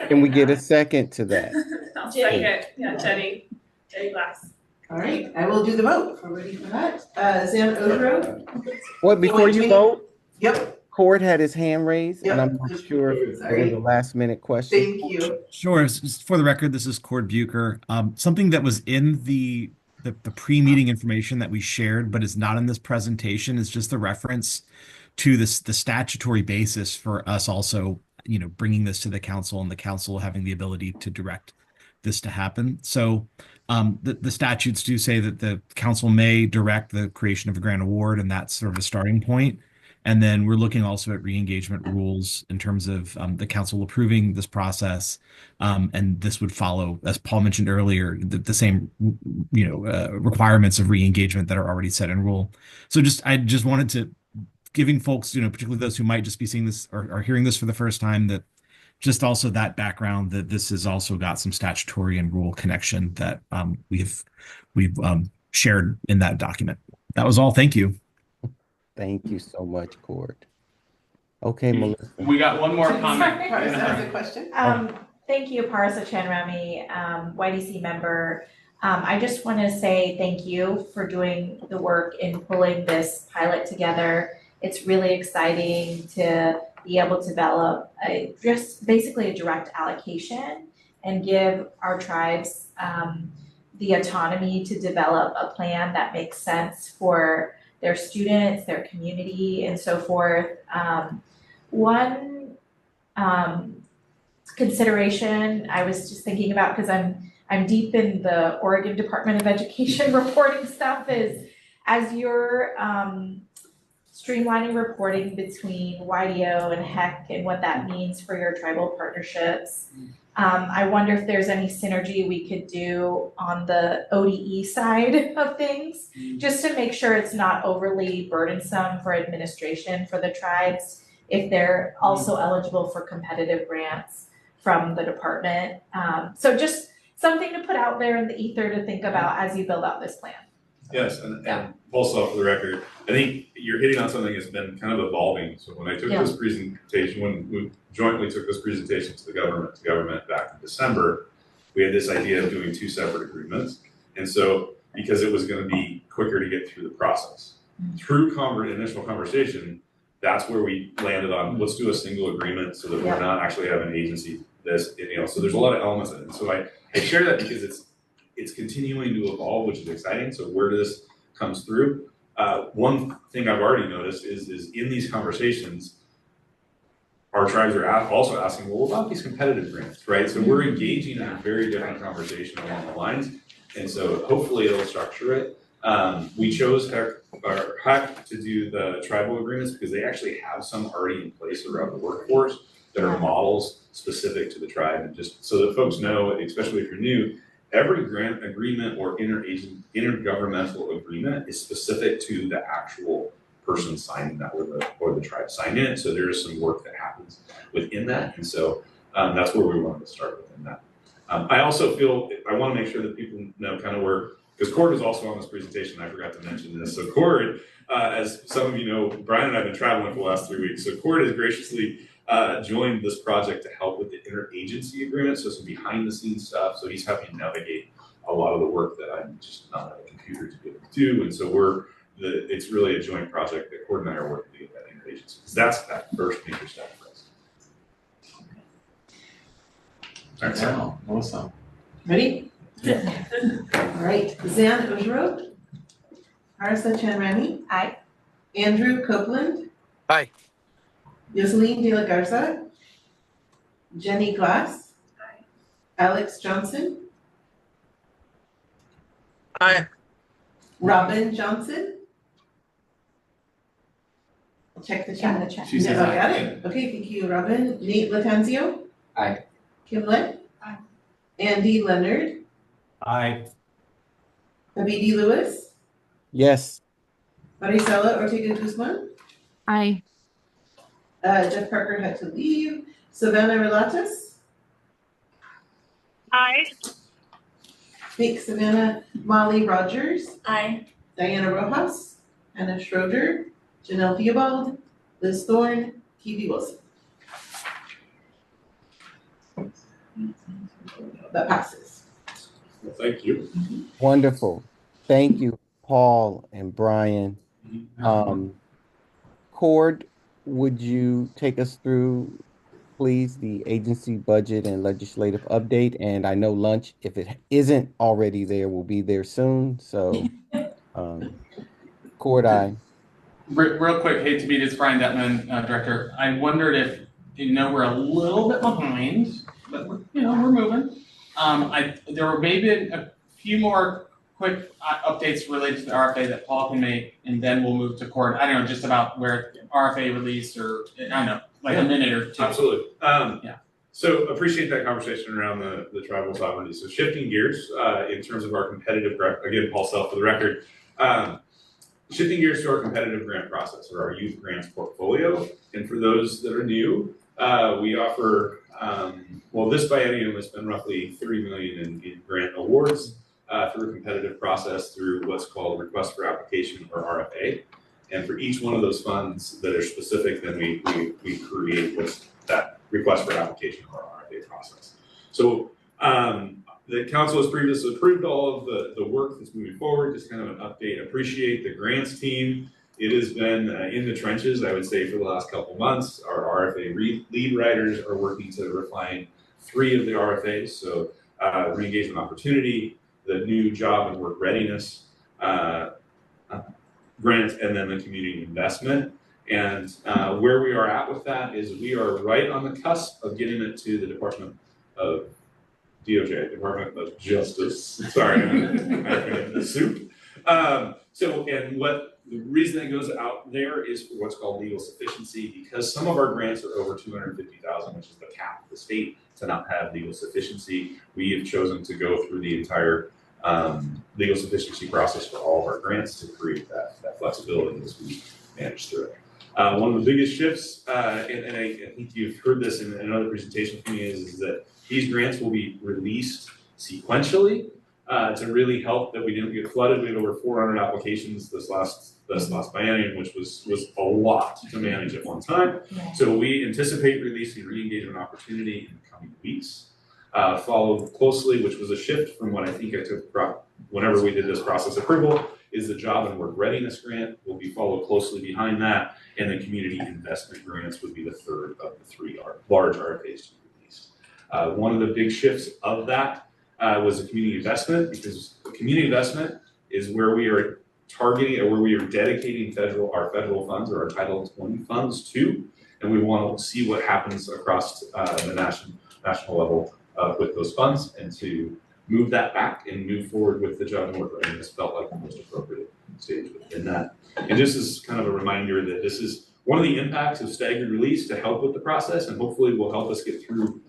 Can we get a second to that? I'll second. Yeah, Jenny Glass. All right, I will do the vote. We're ready for that. Augerot? What, before you vote? Yep. Cord had his hand raised, Yep. and I'm not sure if it was a last minute question. Thank you. Sure. For the record, this is Cord Bueker. Something that was in the pre-meeting information that we shared, but is not in this presentation, is just the reference to the statutory basis for us also, bringing this to the council, and the council having the ability to direct this to happen. So the statutes do say that the council may direct the creation of a grant award, and that's sort of a starting point. And then we're looking also at re-engagement rules in terms of the council approving this process. And this would follow, as Paul mentioned earlier, the same requirements of re-engagement that are already set in rule. So I just wanted to, giving folks, particularly those who might just be seeing this or are hearing this for the first time, that just also that background, that this has also got some statutory and rule connection that we've shared in that document. That was all. Thank you. Thank you so much, Cord. Okay, Melissa. We got one more comment. Parasa has a question. Thank you, Parasa Chanramy, YDC member. I just want to say thank you for doing the work in pulling this pilot together. It's really exciting to be able to develop just basically a direct allocation and give our tribes the autonomy to develop a plan that makes sense for their students, their community, and so forth. One consideration I was just thinking about, because I'm deep in the Oregon Department of Education reporting stuff, is as you're streamlining reporting between YDO and HEC and what that means for your tribal partnerships. I wonder if there's any synergy we could do on the ODE side of things, just to make sure it's not overly burdensome for administration for the tribes if they're also eligible for competitive grants from the department. So just something to put out there in the ether to think about as you build out this plan. Yes, and also for the record, I think you're hitting on something that's been kind of evolving. So when I took this presentation, when we jointly took this presentation to government back in December, we had this idea of doing 2 separate agreements. And so because it was going to be quicker to get through the process. Through initial conversation, that's where we landed on, let's do a single agreement so that we're not actually having an agency so there's a lot of elements in it. And so I share that because it's continuing to evolve, which is exciting. So where this comes through, one thing I've already noticed is in these conversations, our tribes are also asking, well, what about these competitive grants, right? So we're engaging in a very different conversation along the lines. And so hopefully it'll structure it. We chose HEC to do the tribal agreements because they actually have some already in place around the workforce that are models specific to the tribe. And just so that folks know, especially if you're new, every grant agreement or intergovernmental agreement is specific to the actual person signing that or the tribe signing it. So there is some work that happens within that. And so that's where we wanted to start within that. I also feel, I want to make sure that people know kind of where, because Cord is also on this presentation, I forgot to mention this. So Cord, as some of you know, Brian and I have been traveling for the last 3 weeks. So Cord has graciously joined this project to help with the interagency agreement, so some behind the scenes stuff. So he's helping navigate a lot of the work that I'm just not at a computer to be able to do. And so it's really a joint project that Cord and I are working to get that interagency, because that's that first major step for us. Excellent. Awesome. Ready? All right, Zan Augerot. Parasa Chanramy. Aye. Andrew Copeland. Aye. Jhoselyn de la Garza. Jenny Glass. Aye. Alex Johnson. Aye. Robin Johnson. Check the chat. She says No, aye. got it. Okay, thank you, Robin. Nate Lattanzio. Aye. Kimlet. Aye. Andy Leonard. Aye. Thabiti Lewis. Yes. Maricela Ortega Guzman. Aye. Jeff Parker had to leave. Savana Rilatos. Aye. Thanks, Savannah. Molly Rogers. Aye. Diana Rojas. Hannah Schroeder. Jenell Theobald. Liz Thorne. Keeve Wilson. That passes. Well, thank you. Wonderful. Thank you, Paul and Brian. Cord, would you take us through, please, the agency budget and legislative update? And I know lunch, if it isn't already there, will be there soon. So, Cord, aye. Real quick, hey Thabiti, it's Brian Detman, Director. I wondered if, we're a little bit behind, but we're moving. There were maybe a few more quick updates related to the RFA that Paul can make, and then we'll move to Cord. I don't know, just about where RFA released, or I don't know, like a minute or two. Absolutely. So appreciate that conversation around the tribal sovereignty. So shifting gears in terms of our competitive grant, again, Paul Self for the record, shifting gears to our competitive grant process, or our youth grants portfolio. And for those that are new, we offer, this biennium has been roughly $30 million in grant awards through a competitive process through what's called request for application, or RFA. And for each one of those funds that are specific, then we create what's that request for application, or RFA process. So the council has previously approved all of the work that's moving forward. Just kind of an update. Appreciate the grants team. It has been in the trenches, I would say, for the last couple months. Our RFA lead writers are working to refine 3 of the RFAs. So re-engagement opportunity, the new job and work readiness, grant and then the community investment. And where we are at with that is we are right on the cusp of getting it to the Department of DOJ, Department of Justice. Sorry, I'm in the soup. So, and what the reason that goes out there is for what's called legal sufficiency, because some of our grants are over 250,000, which is the cap of the state to not have legal sufficiency. We have chosen to go through the entire legal sufficiency process for all of our grants to create that flexibility as we manage through it. One of the biggest shifts, and I think you've heard this in another presentation from me, is that these grants will be released sequentially to really help that we didn't get flooded. We had over 400 applications this last biennium, which was a lot to manage at one time. Yeah. So we anticipate releasing re-engagement opportunity in the coming weeks. Followed closely, which was a shift from what I think I took whenever we did this process approval, is the job and work readiness grant will be followed closely behind that, and the community investment grants would be the third of the three large RFAs to be released. One of the big shifts of that was the community investment, because community investment is where we are targeting or where we are dedicating our federal funds or our Title 20 funds to, and we want to see what happens across the national level with those funds, and to move that back and move forward with the job and work readiness felt like the most appropriate stage within that. And just as kind of a reminder that this is one of the impacts of staggered release to help with the process, and hopefully will help us get through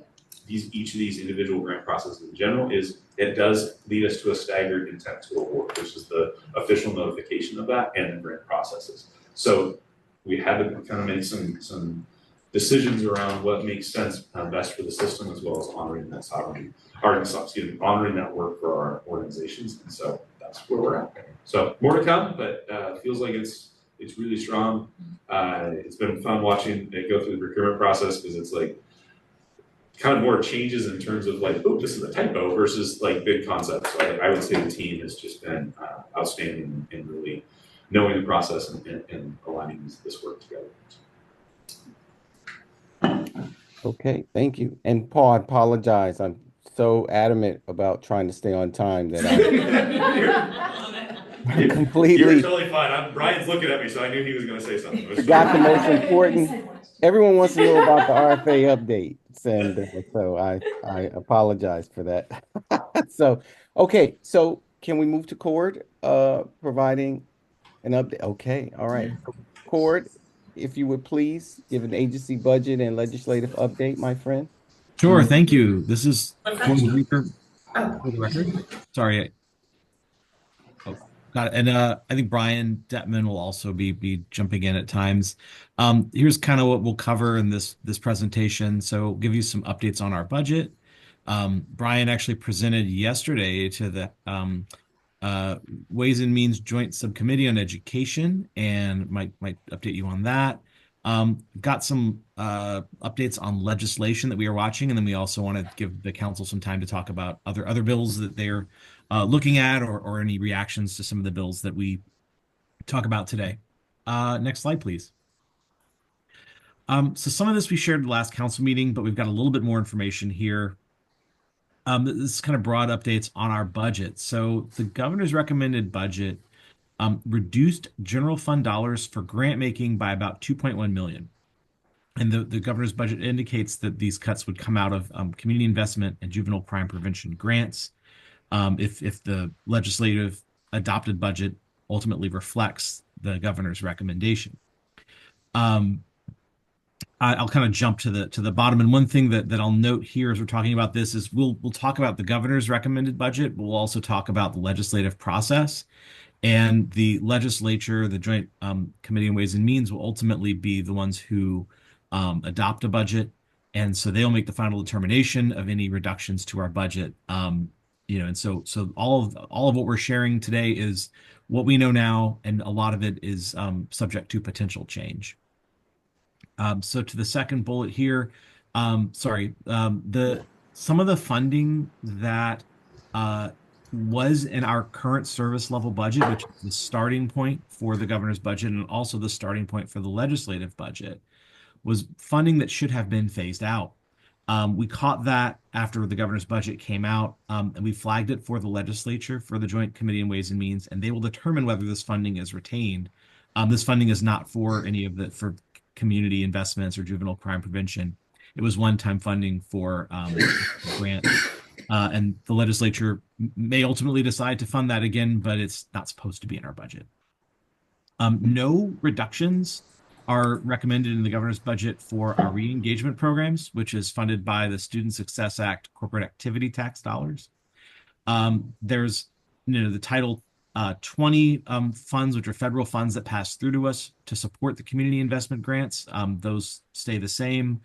each of these individual grant processes in general, is it does lead us to a staggered intent to award, which is the official notification of that and the grant processes. So we had to kind of make some decisions around what makes sense best for the system, as well as honoring that sovereignty, honoring that work for our organizations. And so that's where we're at. So more to come, but feels like it's really strong. It's been fun watching it go through the procurement process, because it's like kind of more changes in terms of like, oh, this is a typo versus like big concepts. So I would say the team has just been outstanding in really knowing the process and aligning this work together. Okay, thank you. And Paul, I apologize. I'm so adamant about trying to stay on time that I completely. You're totally fine. Brian's looking at me, so I knew he was going to say something. Forgot the most important. Everyone wants to know about the RFA updates, and so I apologize for that. So, okay, so can we move to Cord, providing an update? Okay, all right. Cord, if you would please give an agency budget and legislative update, my friend. Sure, thank you. This is for the record. Sorry. Oh, got it. And I think Brian Detman will also be jumping in at times. Here's kind of what we'll cover in this presentation. So we'll give you some updates on our budget. Brian actually presented yesterday to the Ways and Means Joint Subcommittee on Education, and might update you on that. Got some updates on legislation that we are watching, and then we also want to give the council some time to talk about other bills that they're looking at, or any reactions to some of the bills that we talk about today. Next slide, please. So some of this we shared at the last council meeting, but we've got a little bit more information here. This is kind of broad updates on our budget. So the governor's recommended budget reduced general fund dollars for grant making by about 2.1 million. And the governor's budget indicates that these cuts would come out of community investment and juvenile crime prevention grants, if the legislative adopted budget ultimately reflects the governor's recommendation. I'll kind of jump to the bottom, and one thing that I'll note here as we're talking about this is we'll talk about the governor's recommended budget, but we'll also talk about the legislative process, and the legislature, the Joint Committee on Ways and Means, will ultimately be the ones who adopt a budget, and so they'll make the final determination of any reductions to our budget. And so all of what we're sharing today is what we know now, and a lot of it is subject to potential change. So to the second bullet here, some of the funding that was in our current service level budget, which is the starting point for the governor's budget and also the starting point for the legislative budget, was funding that should have been phased out. We caught that after the governor's budget came out, and we flagged it for the legislature, for the Joint Committee on Ways and Means, and they will determine whether this funding is retained. This funding is not for any of for community investments or juvenile crime prevention. It was one-time funding for grant. And the legislature may ultimately decide to fund that again, but it's not supposed to be in our budget. No reductions are recommended in the governor's budget for our re-engagement programs, which is funded by the Student Success Act corporate activity tax dollars. There's the Title 20 funds, which are federal funds that pass through to us to support the community investment grants. Those stay the same,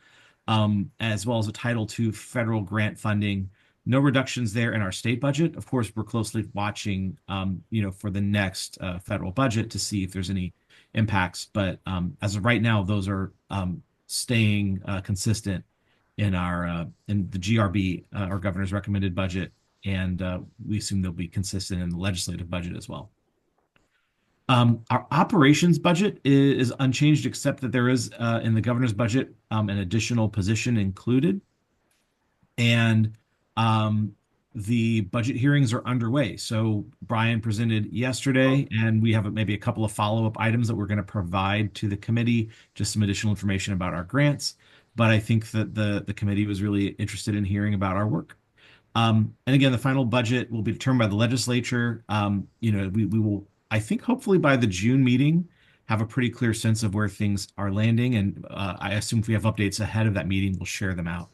as well as a Title II federal grant funding. No reductions there in our state budget. Of course, we're closely watching, for the next federal budget to see if there's any impacts. But as of right now, those are staying consistent in in the GRB, our governor's recommended budget, and we assume they'll be consistent in the legislative budget as well. Our operations budget is unchanged, except that there is in the governor's budget an additional position included, and the budget hearings are underway. So Brian presented yesterday, and we have maybe a couple of follow-up items that we're going to provide to the committee, just some additional information about our grants. But I think that the committee was really interested in hearing about our work. And again, the final budget will be determined by the legislature. We will, I think, hopefully by the June meeting, have a pretty clear sense of where things are landing. And I assume if we have updates ahead of that meeting, we'll share them out.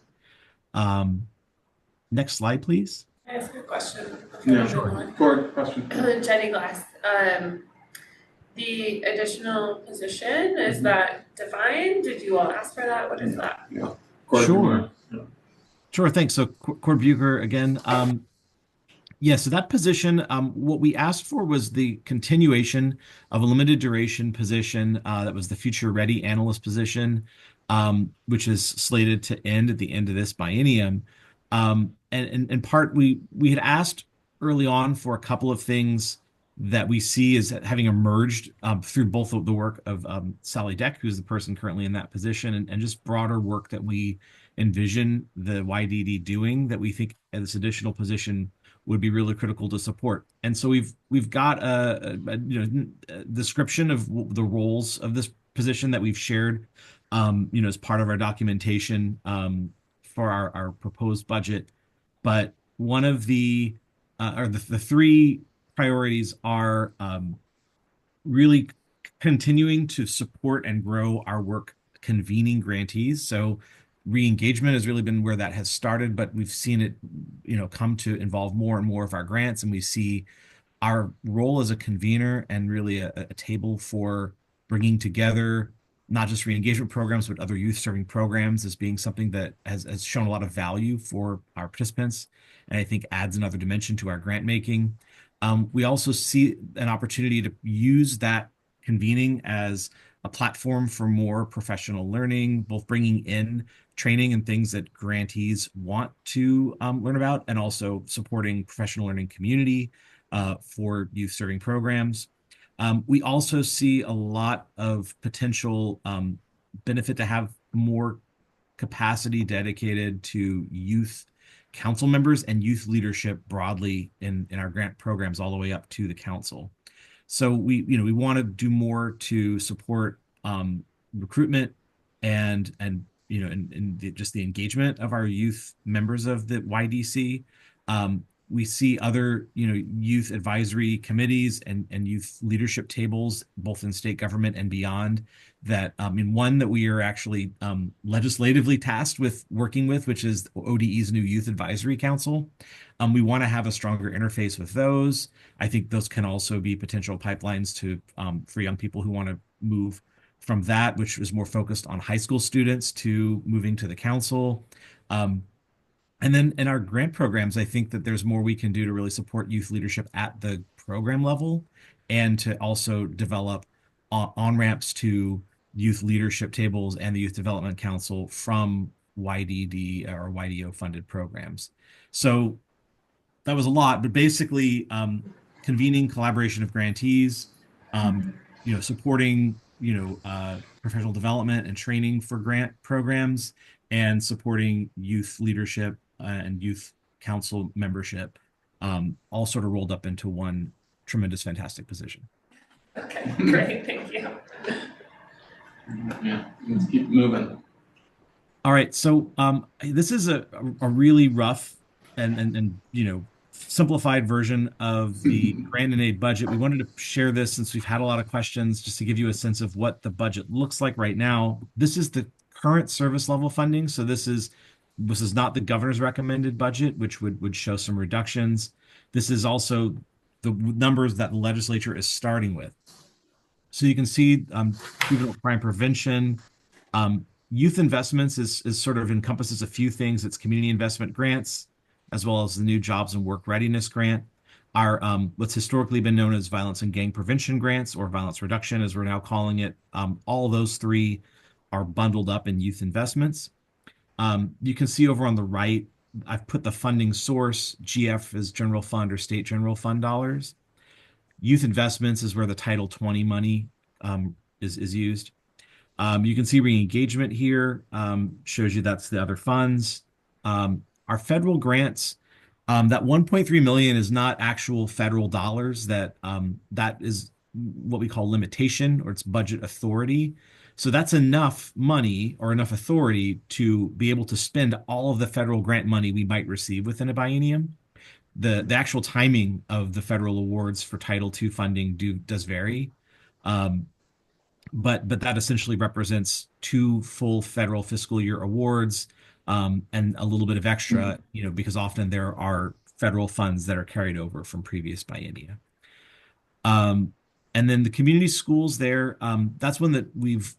Next slide, please. Can I ask a question? Yeah, sure. Cord, question. Jenny Glass. The additional position, is that defined? Did you all ask for that? What is that? Yeah. Sure. Yeah. Sure, thanks. So Cord Bueker again. So that position, what we asked for was the continuation of a limited duration position that was the Future Ready analyst position, which is slated to end at the end of this biennium. And in part, we had asked early on for a couple of things that we see as having emerged through both of the work of Sally Deck, who's the person currently in that position, and just broader work that we envision the YDD doing that we think this additional position would be really critical to support. And so we've got a description of the roles of this position that we've shared as part of our documentation for our proposed budget. But one of the three priorities are really continuing to support and grow our work convening grantees. So re-engagement has really been where that has started, but we've seen it, come to involve more and more of our grants, and we see our role as a convener and really a table for bringing together not just re-engagement programs, but other youth-serving programs as being something that has shown a lot of value for our participants, and I think adds another dimension to our grant making. We also see an opportunity to use that convening as a platform for more professional learning, both bringing in training and things that grantees want to learn about, and also supporting professional learning community for youth-serving programs. We also see a lot of potential benefit to have more capacity dedicated to youth council members and youth leadership broadly in our grant programs all the way up to the council. So we want to do more to support recruitment and just the engagement of our youth members of the YDC. We see other, youth advisory committees and youth leadership tables, both in state government and beyond, that one that we are actually legislatively tasked with working with, which is ODE's new Youth Advisory Council. We want to have a stronger interface with those. I think those can also be potential pipelines for young people who want to move from that, which is more focused on high school students, to moving to the council. And then in our grant programs, I think that there's more we can do to really support youth leadership at the program level, and to also develop on-ramps to youth leadership tables and the Youth Development Council from YDD or YDO funded programs. So that was a lot, but basically convening collaboration of grantees, supporting professional development and training for grant programs, and supporting youth leadership and youth council membership, all sort of rolled up into one tremendous, fantastic position. Okay, great, thank you. Yeah, let's keep moving. All right, so this is a really rough and simplified version of the grant and aid budget. We wanted to share this since we've had a lot of questions, just to give you a sense of what the budget looks like right now. This is the current service level funding, so this is not the governor's recommended budget, which would show some reductions. This is also the numbers that the legislature is starting with. So you can see juvenile crime prevention, youth investments is sort of encompasses a few things. It's community investment grants, as well as the new jobs and work readiness grant. Our what's historically been known as violence and gang prevention grants, or violence reduction, as we're now calling it. All those three are bundled up in youth investments. You can see over on the right, I've put the funding source. GF is general fund or state general fund dollars. Youth investments is where the Title 20 money is used. You can see re-engagement here, shows you that's the other funds. Our federal grants, that 1.3 million is not actual federal dollars. That is what we call limitation, or it's budget authority. So that's enough money or enough authority to be able to spend all of the federal grant money we might receive within a biennium. The actual timing of the federal awards for Title II funding does vary. But that essentially represents 2 full federal fiscal year awards, and a little bit of extra, because often there are federal funds that are carried over from previous biennia. And then the community schools there, that's one that we've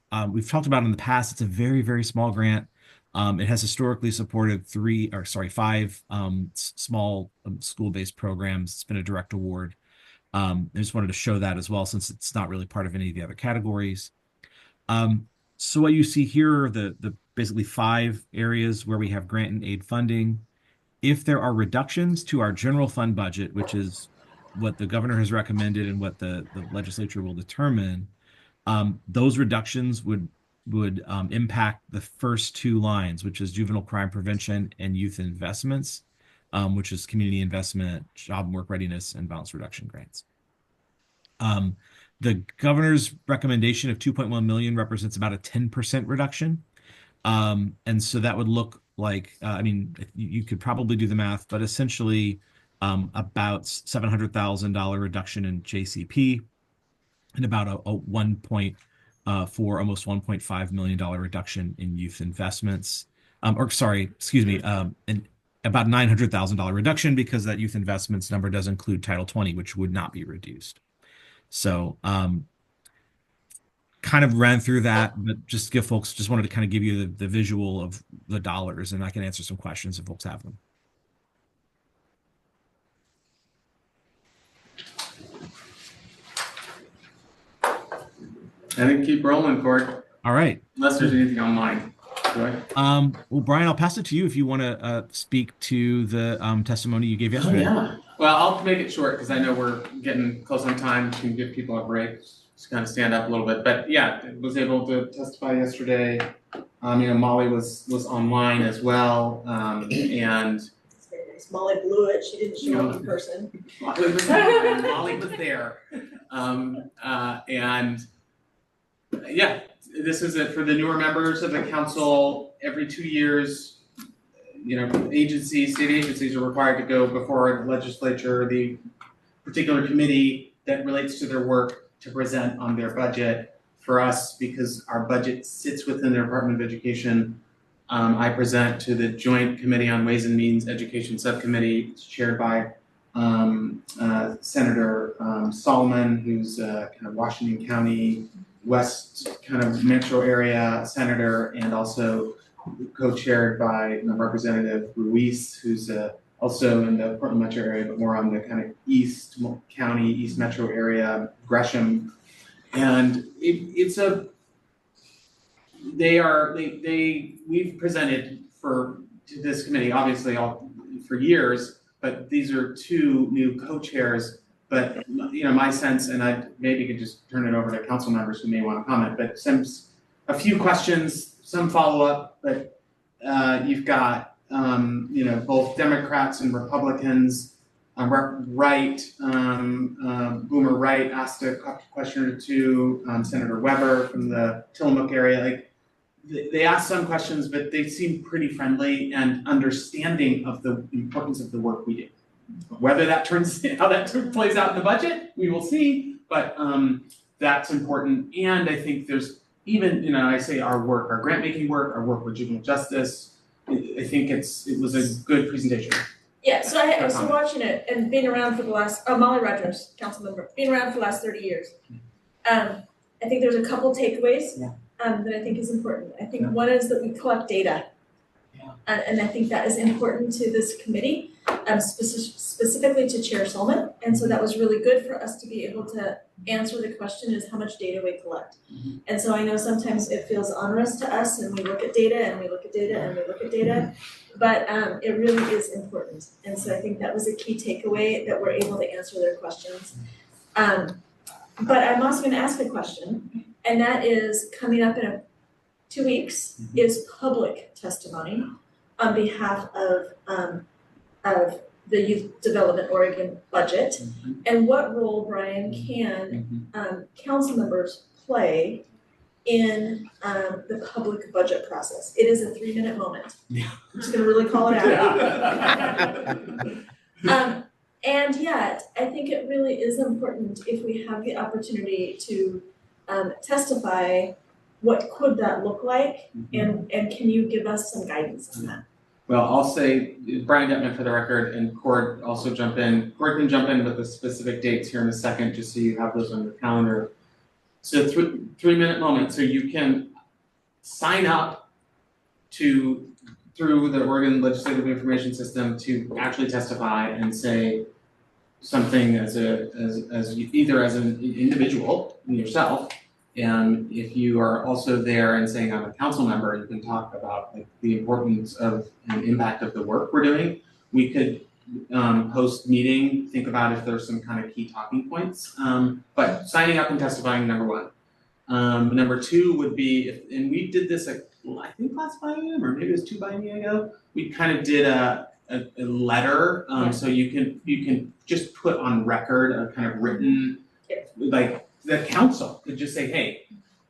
talked about in the past. It's a very, very small grant. It has historically supported 5 small school-based programs. It's been a direct award. I just wanted to show that as well, since it's not really part of any of the other categories. So what you see here are the basically 5 areas where we have grant and aid funding. If there are reductions to our general fund budget, which is what the governor has recommended and what the legislature will determine, those reductions would impact the first 2 lines, which is juvenile crime prevention and youth investments, which is community investment, job and work readiness, and violence reduction grants. The governor's recommendation of 2.1 million represents about a 10% reduction. And so that would look like, you could probably do the math, but essentially about $700,000 reduction in JCP, and about a 1.4, almost $1.5 million reduction in youth investments. And about $900,000 reduction, because that youth investments number does include Title 20, which would not be reduced. So kind of ran through that, but just wanted to kind of give you the visual of the dollars, and I can answer some questions if folks have them. I think keep rolling, Cord. All right. Unless there's anything online. Well, Brian, I'll pass it to you if you want to speak to the testimony you gave yesterday. Oh, yeah. Well, I'll make it short because I know we're getting close on time to give people a break. Just kind of stand up a little bit. But yeah, was able to testify yesterday. Molly was online as well. And it's very nice. Molly blew it. She didn't show up in person. Molly was there. And yeah, this is it for the newer members of the council. Every 2 years, state agencies are required to go before the legislature, the particular committee that relates to their work, to present on their budget. For us, because our budget sits within the Department of Education, I present to the Joint Committee on Ways and Means Education Subcommittee. It's chaired by Senator Salem, who's kind of Washington County West kind of metro area senator, and also co-chaired by Representative Ruiz, who's also in the Portland metro area, but more on the kind of East County, East metro area, Gresham. And we've presented to this committee, obviously for years, but these are 2 new co-chairs. But, my sense, and I maybe could just turn it over to council members who may want to comment, but a few questions, some follow-up, but you've got, both Democrats and Republicans. Wright, Boomer Wright asked a question or two, Senator Weber from the Tillamook area, they asked some questions, but they seem pretty friendly and understanding of the importance of the work we do. Whether that how that plays out in the budget, we will see, but that's important. And I think there's even, I say our work, our grant making work, our work with juvenile justice, I think it was a good presentation. Yeah, so I was watching it and being around for the last, Molly Rogers, council member, being around for the last 30 years. I think there's a couple takeaways that I think is important. I think one is that we collect data. And I think that is important to this committee, specifically to Chair Salem. And so that was really good for us to be able to answer the question is how much data we collect. And so I know sometimes it feels onerous to us and we look at data and we look at data and we look at data, but it really is important. And so I think that was a key takeaway that we're able to answer their questions. But I'm also going to ask a question, and that is coming up in 2 weeks is public testimony on behalf of the Youth Development Oregon budget, and what role, Brian, can council members play in the public budget process? It is a 3-minute moment. I'm just gonna really call it out. And yet, I think it really is important if we have the opportunity to testify, what could that look like? And can you give us some guidance on that? Well, I'll say Brian Detman for the record, and Cord also jump in. Cord can jump in with the specific dates here in a second, just so you have those on your calendar. So 3-minute moment, so you can sign up through the Oregon Legislative Information System to actually testify and say something as either as an individual yourself. And if you are also there and saying I'm a council member, you can talk about the importance of and impact of the work we're doing. We could post meeting, think about if there's some kind of key talking points. But signing up and testifying, number one. Number two would be, and we did this, I think last biennium, or maybe it was 2 biennia ago. We kind of did a letter, so you can just put on record a kind of written, like the council could just say, hey,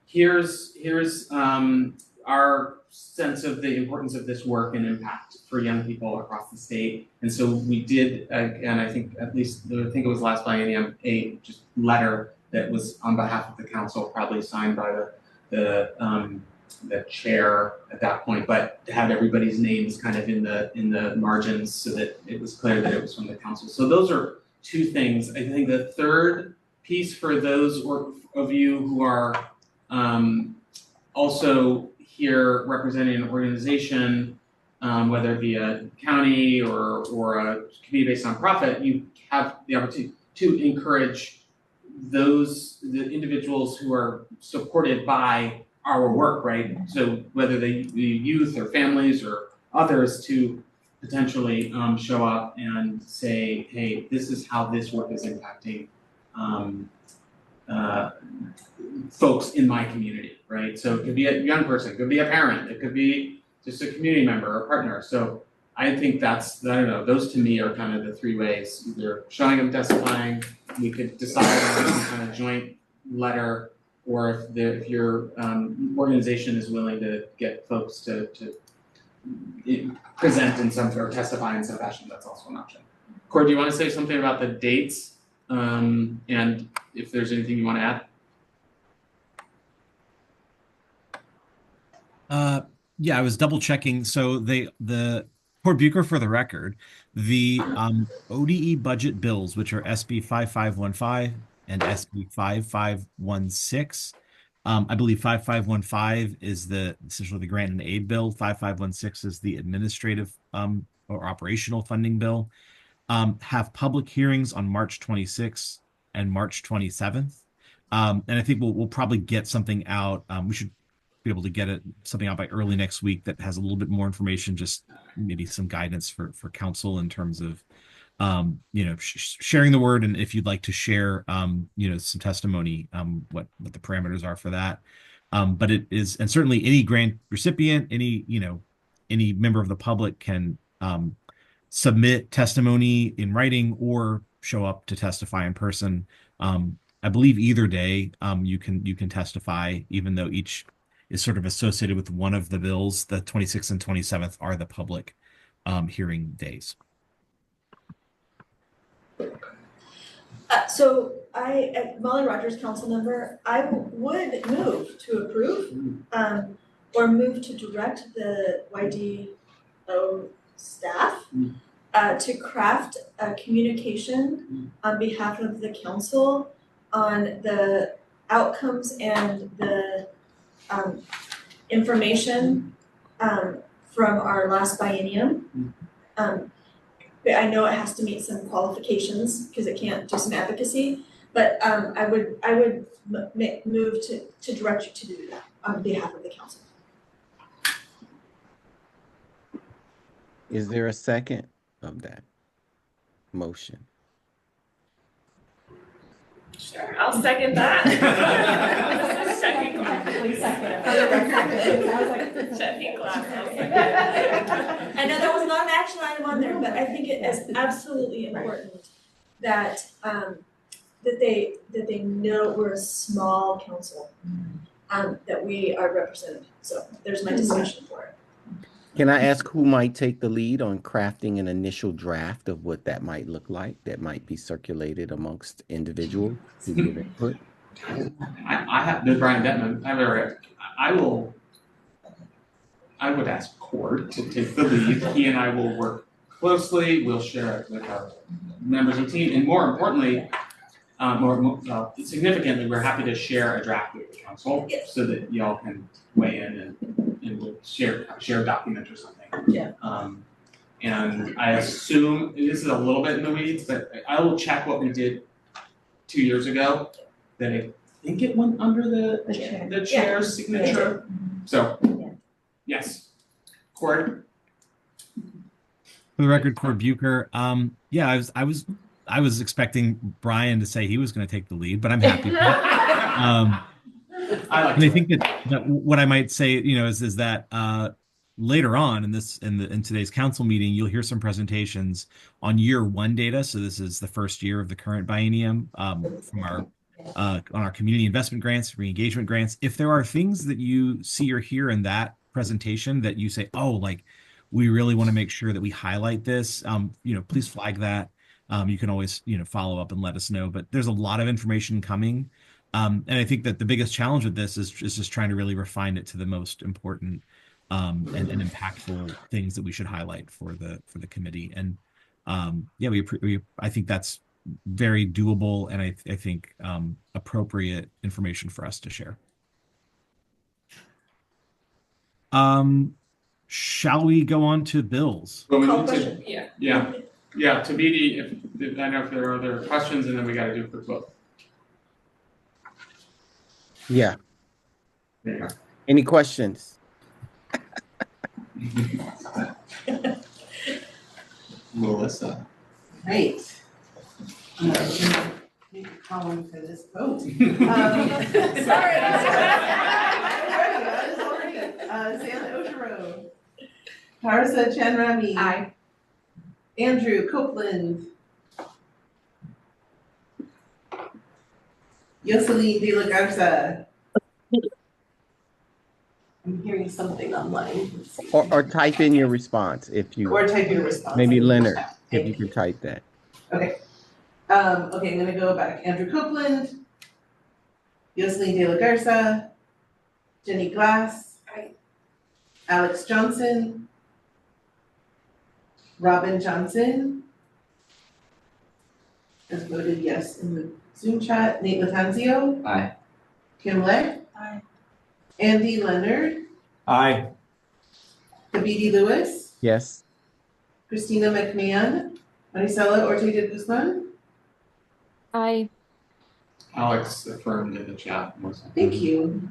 here's our sense of the importance of this work and impact for young people across the state. And so we did, and I think it was last biennium, a just letter that was on behalf of the council, probably signed by the chair at that point, but had everybody's names kind of in the margins so that it was clear that it was from the council. So those are 2 things. I think the third piece for those of you who are also here representing an organization, whether it be a county or a community-based nonprofit, you have the opportunity to encourage the individuals who are supported by our work, right? So whether they be youth or families or others, to potentially show up and say, hey, this is how this work is impacting folks in my community, right? So it could be a young person, it could be a parent, it could be just a community member or partner. So I think those to me are kind of the 3 ways, either showing up, testifying, we could decide on some kind of joint letter, or if your organization is willing to get folks to present in some, or testify in some fashion, that's also an option. Cord, do you want to say something about the dates? And if there's anything you want to add? Yeah, I was double checking. So the Cord Bueker for the record, the ODE budget bills, which are SB 5515 and SB 5516. I believe 5515 is essentially the grant and aid bill. 5516 is the administrative or operational funding bill. Have public hearings on March 26th and March 27th. And I think we'll probably get something out. We should be able to get something out by early next week that has a little bit more information, just maybe some guidance for council in terms of sharing the word, and if you'd like to share, some testimony, what the parameters are for that. But it is, and certainly any grant recipient, any member of the public can submit testimony in writing or show up to testify in person. I believe either day you can testify, even though each is sort of associated with one of the bills. The 26th and 27th are the public hearing days. So Molly Rogers, council member, I would move to approve, or move to direct the YDO staff to craft a communication on behalf of the council on the outcomes and the information from our last biennium. But I know it has to meet some qualifications because it can't do some advocacy, but I would move to direct you to do that on behalf of the council. Is there a second of that motion? Sure, I'll second that. Checking class. Checking class. I know there was not an action item on there, but I think it is absolutely important that that they know we're a small council, that we are represented. So there's my discussion for it. Can I ask who might take the lead on crafting an initial draft of what that might look like, that might be circulated amongst individuals to give input? I have, there's Brian Detman. I would ask Cord to take the lead. He and I will work closely. We'll share it with our members of the team, and more importantly, significantly, we're happy to share a draft with the council so that y'all can weigh in and we'll share a document or something. Yeah. And I assume this is a little bit in the weeds, but I will check what we did 2 years ago. That I think it went under the chair's signature. So, yes, Cord. For the record, Cord Bueker. I was expecting Brian to say he was going to take the lead, but I'm happy. I think that what I might say, is that later on in today's council meeting, you'll hear some presentations on year one data. So this is the first year of the current biennium from our on our community investment grants, re-engagement grants. If there are things that you see or hear in that presentation that you say, we really want to make sure that we highlight this, please flag that. You can always, follow up and let us know. But there's a lot of information coming. And I think that the biggest challenge with this is just trying to really refine it to the most important and impactful things that we should highlight for the committee. And I think that's very doable, and I think appropriate information for us to share. Shall we go on to bills? Well, Thabiti, if I know if there are other questions, and then we got to do a quick vote. Yeah. There you go. Any questions? Melissa. Great. Make a column for this vote. Sorry. Augerot. Parasa Chanramy. Aye. Andrew Copeland. Jhoselyn de la Garza. I'm hearing something online. Or type in your response if you. Or type in your response. Maybe Leonard, if you can type that. Okay. I'm gonna go back. Andrew Copeland. Jhoselyn de la Garza. Jenny Glass. Aye. Alex Johnson. Robin Johnson has voted yes in the Zoom chat. Nate Lattanzio. Aye. Kim Legg. Aye. Andy Leonard. Aye. Thabiti Lewis. Yes. Christina McMahan. Maricela Ortega Guzman. Aye. Alex affirmed in the chat. Thank you.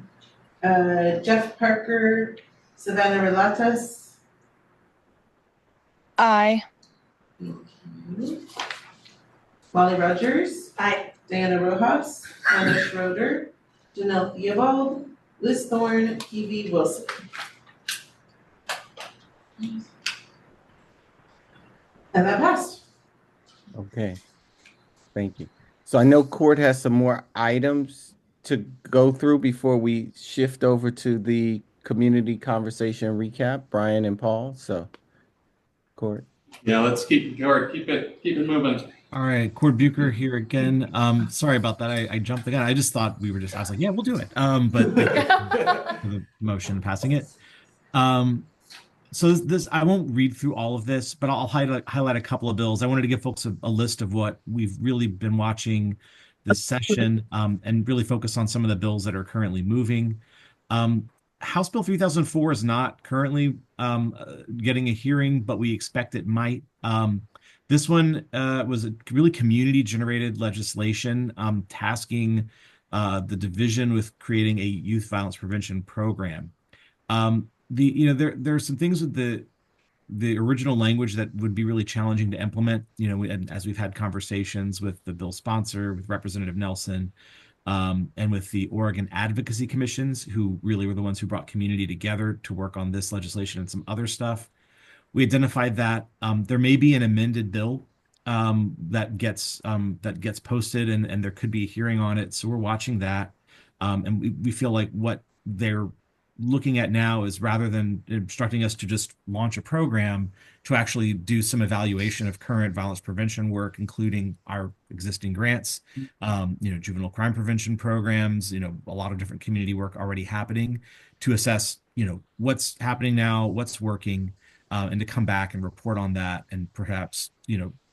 Jeff Parker. Savana Rilatos. Aye. Molly Rogers. Aye. Diana Rojas. Hannah Schroeder. Jenell Theobald. Liz Thorne. Keeve Wilson. And that passed. Okay, thank you. So I know court has some more items to go through before we shift over to the community conversation recap, Brian and Paul, so court. Yeah, let's keep it moving. All right, Cord Bueker here again. Sorry about that. I jumped the gun. I just thought I was like, yeah, we'll do it. But thank you for the motion passing it. So this I won't read through all of this, but I'll highlight a couple of bills. I wanted to give folks a list of what we've really been watching this session, and really focus on some of the bills that are currently moving. House Bill 3004 is not currently getting a hearing, but we expect it might. This one was a really community-generated legislation tasking the division with creating a youth violence prevention program. There are some things with the original language that would be really challenging to implement. And as we've had conversations with the bill sponsor, with Representative Nelson, and with the Oregon Advocacy Commissions, who really were the ones who brought community together to work on this legislation and some other stuff. We identified that there may be an amended bill that gets posted, and there could be a hearing on it. So we're watching that, and we feel like what they're looking at now is, rather than instructing us to just launch a program, to actually do some evaluation of current violence prevention work, including our existing grants, juvenile crime prevention programs, a lot of different community work already happening, to assess, what's happening now, what's working, and to come back and report on that, and perhaps,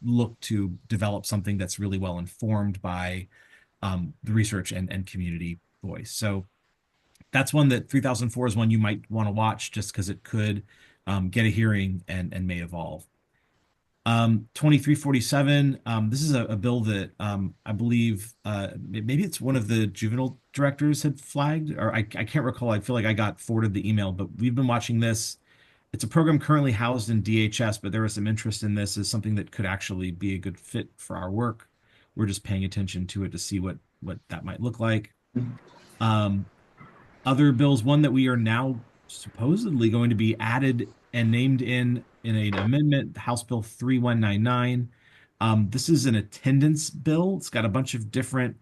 look to develop something that's really well informed by the research and community voice. So that's one that 3004 is one you might want to watch, just because it could get a hearing and may evolve. 2347, this is a bill that I believe maybe it's one of the juvenile directors had flagged, or I can't recall. I feel like I got forwarded the email, but we've been watching this. It's a program currently housed in DHS, but there was some interest in this as something that could actually be a good fit for our work. We're just paying attention to it to see what that might look like. Other bills, one that we are now supposedly going to be added and named in an amendment, House Bill 3199. This is an attendance bill. It's got a bunch of different,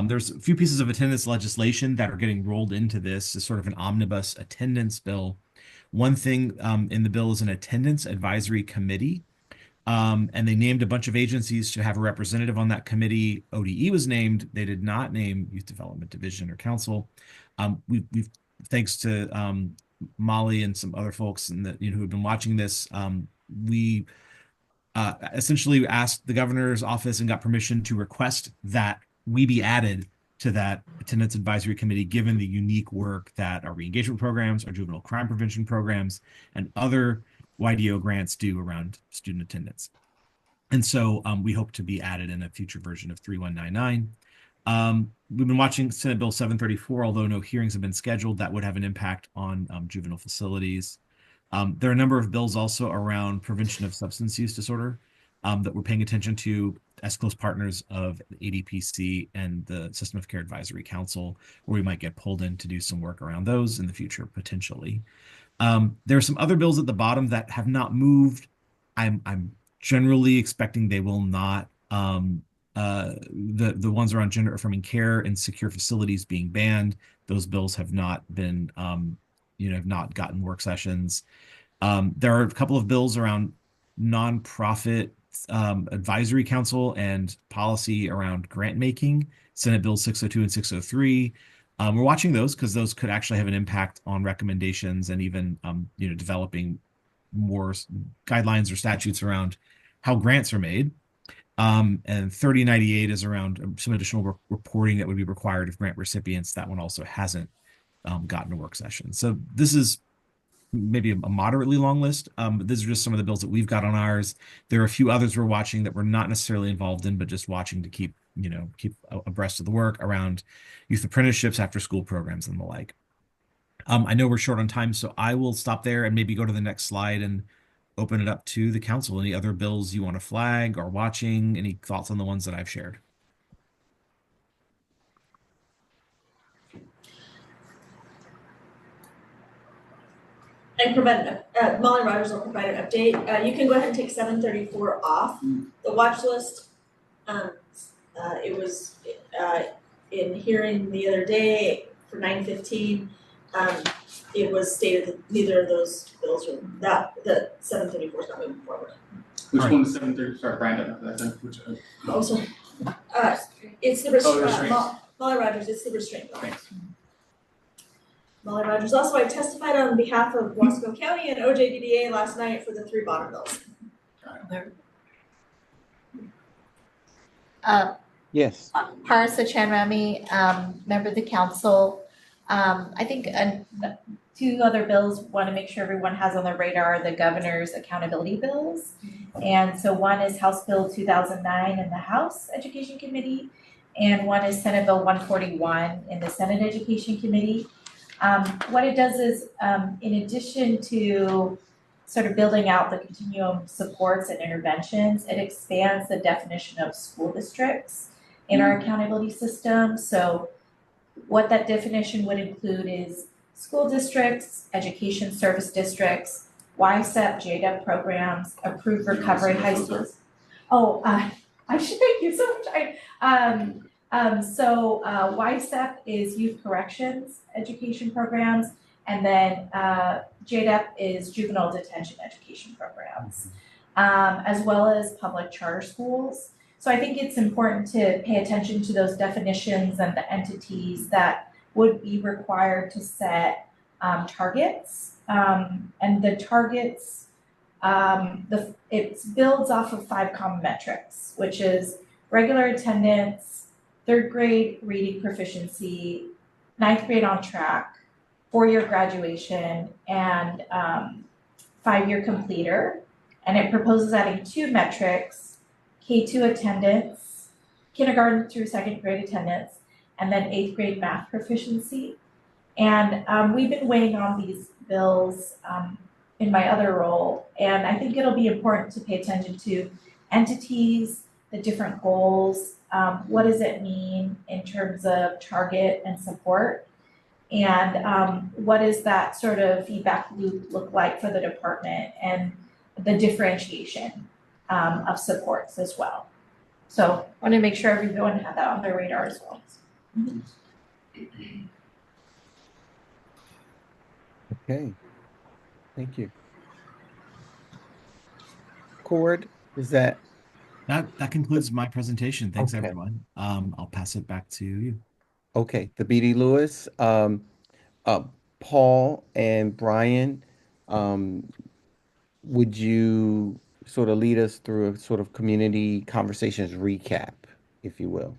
there's a few pieces of attendance legislation that are getting rolled into this as sort of an omnibus attendance bill. One thing in the bill is an attendance advisory committee. And they named a bunch of agencies to have a representative on that committee. ODE was named. They did not name Youth Development Division or Council. We've thanks to Molly and some other folks who have been watching this, we essentially asked the governor's office and got permission to request that we be added to that attendance advisory committee, given the unique work that our re-engagement programs, our juvenile crime prevention programs, and other YDO grants do around student attendance. And so we hope to be added in a future version of 3199. We've been watching Senate Bill 734, although no hearings have been scheduled. That would have an impact on juvenile facilities. There are a number of bills also around prevention of substance use disorder that we're paying attention to as close partners of the ADPC and the System of Care Advisory Council, where we might get pulled in to do some work around those in the future, potentially. There are some other bills at the bottom that have not moved. I'm generally expecting they will not. The ones around gender affirming care and secure facilities being banned, those bills have not been, have not gotten work sessions. There are a couple of bills around nonprofit advisory council and policy around grant making, Senate Bill 602 and 603. We're watching those because those could actually have an impact on recommendations and even, developing more guidelines or statutes around how grants are made. And 3098 is around some additional reporting that would be required of grant recipients. That one also hasn't gotten a work session. So this is maybe a moderately long list, but these are just some of the bills that we've got on ours. There are a few others we're watching that we're not necessarily involved in, but just watching to keep abreast of the work around youth apprenticeships, after school programs, and the like. I know we're short on time, so I will stop there and maybe go to the next slide and open it up to the council. Any other bills you want to flag or watching? Any thoughts on the ones that I've shared? And Molly Rogers will provide an update. You can go ahead and take 734 off the watch list. It was in hearing the other day for 9:15. It was stated that neither of those bills are that 734 is not moving forward. Which one is 730? Sorry, Brian, which Oh, sorry. It's the Molly Rogers. It's the restraint bill. Thanks. Molly Rogers. Also, I testified on behalf of Wasco County and OJDDA last night for the 3 bottom bills. Yes. Parasa Chanramy, member of the council. I think 2 other bills, want to make sure everyone has on their radar the governor's accountability bills. And so one is House Bill 2009 in the House Education Committee, and one is Senate Bill 141 in the Senate Education Committee. What it does is, in addition to sort of building out the continuum supports and interventions, it expands the definition of school districts in our accountability system. So what that definition would include is school districts, education service districts, YSEP, JDEP programs, approved recovery high schools. I should thank you so much. YSEP is youth corrections education programs, and then JDEP is juvenile detention education programs, as well as public charter schools. So I think it's important to pay attention to those definitions and the entities that would be required to set targets. And the targets, it builds off of 5 common metrics, which is regular attendance, 3rd grade reading proficiency, 9th grade on track, 4-year graduation, and 5-year completer. And it proposes adding 2 metrics, K2 attendance, kindergarten through 2nd grade attendance, and then 8th grade math proficiency. And we've been weighing on these bills in my other role, and I think it'll be important to pay attention to entities, the different goals, what does it mean in terms of target and support, and what does that sort of feedback loop look like for the department, and the differentiation of supports as well. So I want to make sure everyone had that on their radar as well. Okay, thank you. Cord, is that? That concludes my presentation. Thanks, Okay. everyone. I'll pass it back to you. Okay, Thabiti Lewis, Paul and Brian, would you sort of lead us through a sort of community conversations recap, if you will?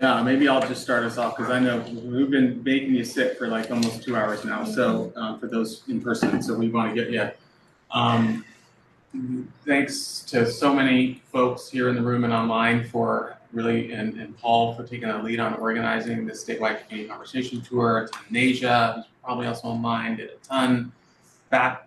Yeah, maybe I'll just start us off because I know we've been making you sick for like almost 2 hours now. So for those in person, so we want to get you. Thanks to so many folks here in the room and online for really, and Paul for taking a lead on organizing this statewide community conversation tour. To Nasia, who's probably also online, did a ton back,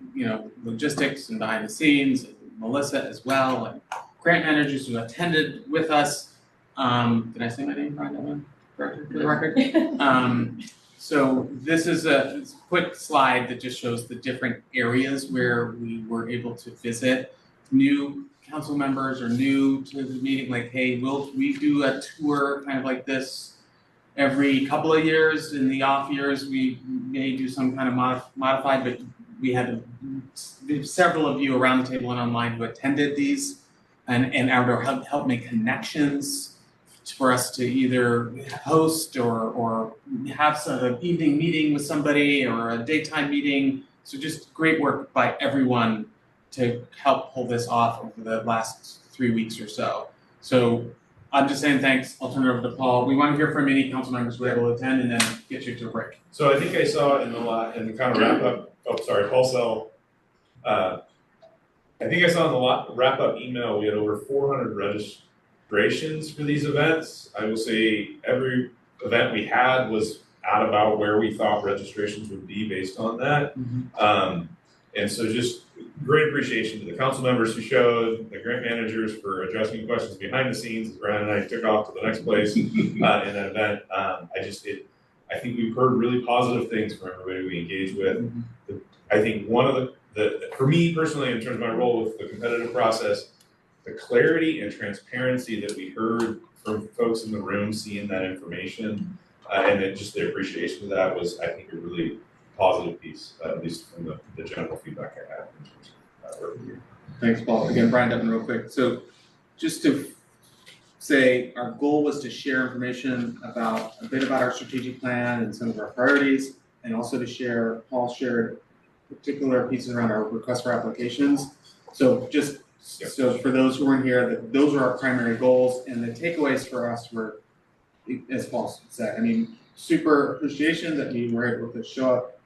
logistics and behind the scenes, and Melissa as well, and grant managers who attended with us. Did I say my name, Brian Detman, for the record? So this is a quick slide that just shows the different areas where we were able to visit. New council members are new to the meeting, like, hey, we do a tour kind of like this every couple of years. In the off years, we may do some kind of modified, but we had several of you around the table and online who attended these and help make connections for us to either host or have an evening meeting with somebody or a daytime meeting. So just great work by everyone to help pull this off over the last 3 weeks or so. So I'm just saying thanks. I'll turn it over to Paul. We want to hear from any council members who were able to attend and then get you to a break. So I think I saw in the kind of wrap up, Paul Sell. I think I saw in the wrap up email, we had over 400 registrations for these events. I will say every event we had was at about where we thought registrations would be based on that. And so just great appreciation to the council members who showed, the grant managers for addressing questions behind the scenes as Brian and I took off to the next place in that event. I think we've heard really positive things from everybody we engage with. I think one of the for me personally, in terms of my role with the competitive process, the clarity and transparency that we heard from folks in the room seeing that information, and then just the appreciation of that was, I think, a really positive piece, at least from the general feedback I had in terms of that work here. Thanks, Paul. Again, Brian Detman real quick. So just to say, our goal was to share information about a bit about our strategic plan and some of our priorities, and also to share, Paul shared particular pieces around our request for applications. So just so for those who weren't here, those are our primary goals, and the takeaways for us were, as Paul said, I mean, super appreciation that we were able to show up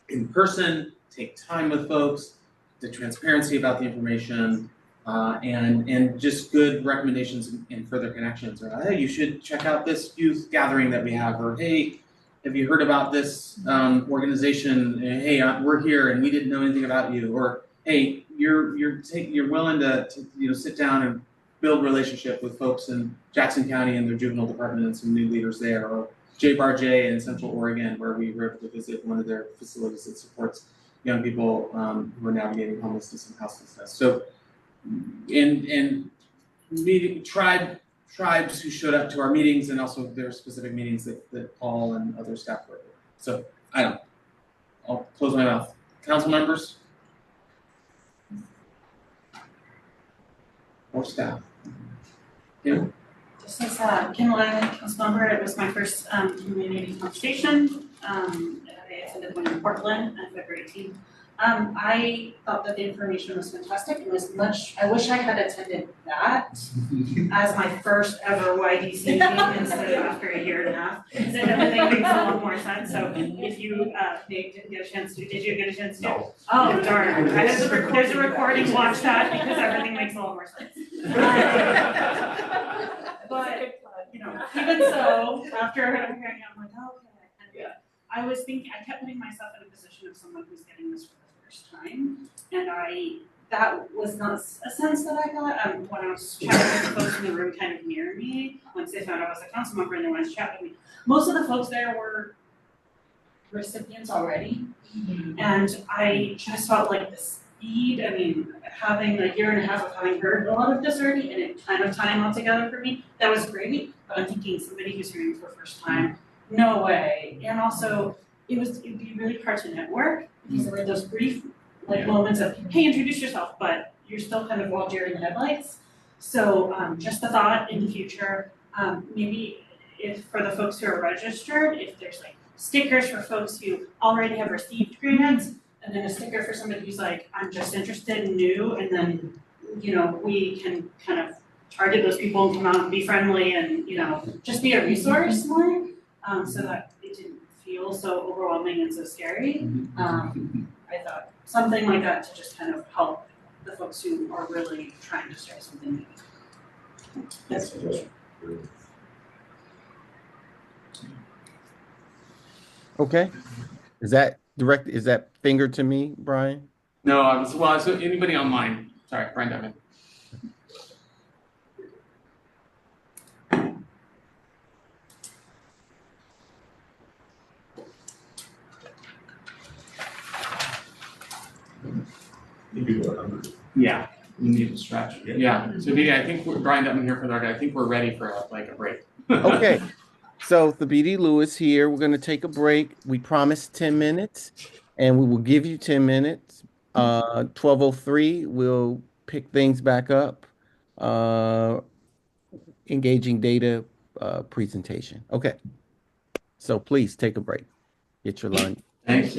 in person, take time with folks, the transparency about the information, and just good recommendations and further connections. Or, hey, you should check out this youth gathering that we have, or hey, have you heard about this organization? Hey, we're here and we didn't know anything about you. Or hey, you're willing to sit down and build relationship with folks in Jackson County and their juvenile department and some new leaders there. Or J in Central Oregon, where we were able to visit one of their facilities that supports young people who are navigating homelessness and houselessness. So, and meeting tribes who showed up to our meetings, and also their specific meetings that Paul and other staff were with. So I'll close my mouth. Council members or staff. Yeah. This is Kim Lattanzio, council member. It was my first community conversation. I attended one in Portland on February 18th. I thought that the information was fantastic. It was I wish I had attended that as my first ever YDC meeting instead of after a year and a half. So everything makes a lot more sense. So if you didn't get a chance to, did you get a chance to? No. Oh, darn. There's a recording, watch that, because everything makes a lot more sense. But, even so, after hearing it, I'm like, oh, okay. I was thinking, I kept putting myself in a position of someone who's getting this for the first time. And that was not a sense that I got when I was chatting with the folks in the room kind of near me, once they found out I was a council member and they wanted to chat with me. Most of the folks there were recipients already. Mm-hmm. And I just felt like the speed, I mean, having a year and a half of having heard a lot of this already and it kind of tying all together for me, that was great. But I'm thinking somebody who's hearing for the first time, no way. And also, it'd be really hard to network because there were those brief moments of, hey, introduce yourself, but you're still kind of all deer in the headlights. So just the thought in the future, maybe if for the folks who are registered, if there's like stickers for folks who already have received grants, and then a sticker for somebody who's like, I'm just interested and new, and then, we can kind of target those people and come out and be friendly and, just be a resource more. So that it didn't feel so overwhelming and so scary. I thought something like that to just kind of help the folks who are really trying to start something new. That's Okay. Is that finger to me, Brian? No, so anybody online? Sorry, Brian Detman. Yeah, we need to stretch. Yeah. So I think Brian Detman here for the record. I think we're ready for a break. Okay. So Thabiti Lewis here. We're going to take a break. We promised 10 minutes, and we will give you 10 minutes. 12:03, we'll pick things back up. Engaging data presentation. Okay. So please take a break. Get your lunch. Thanks,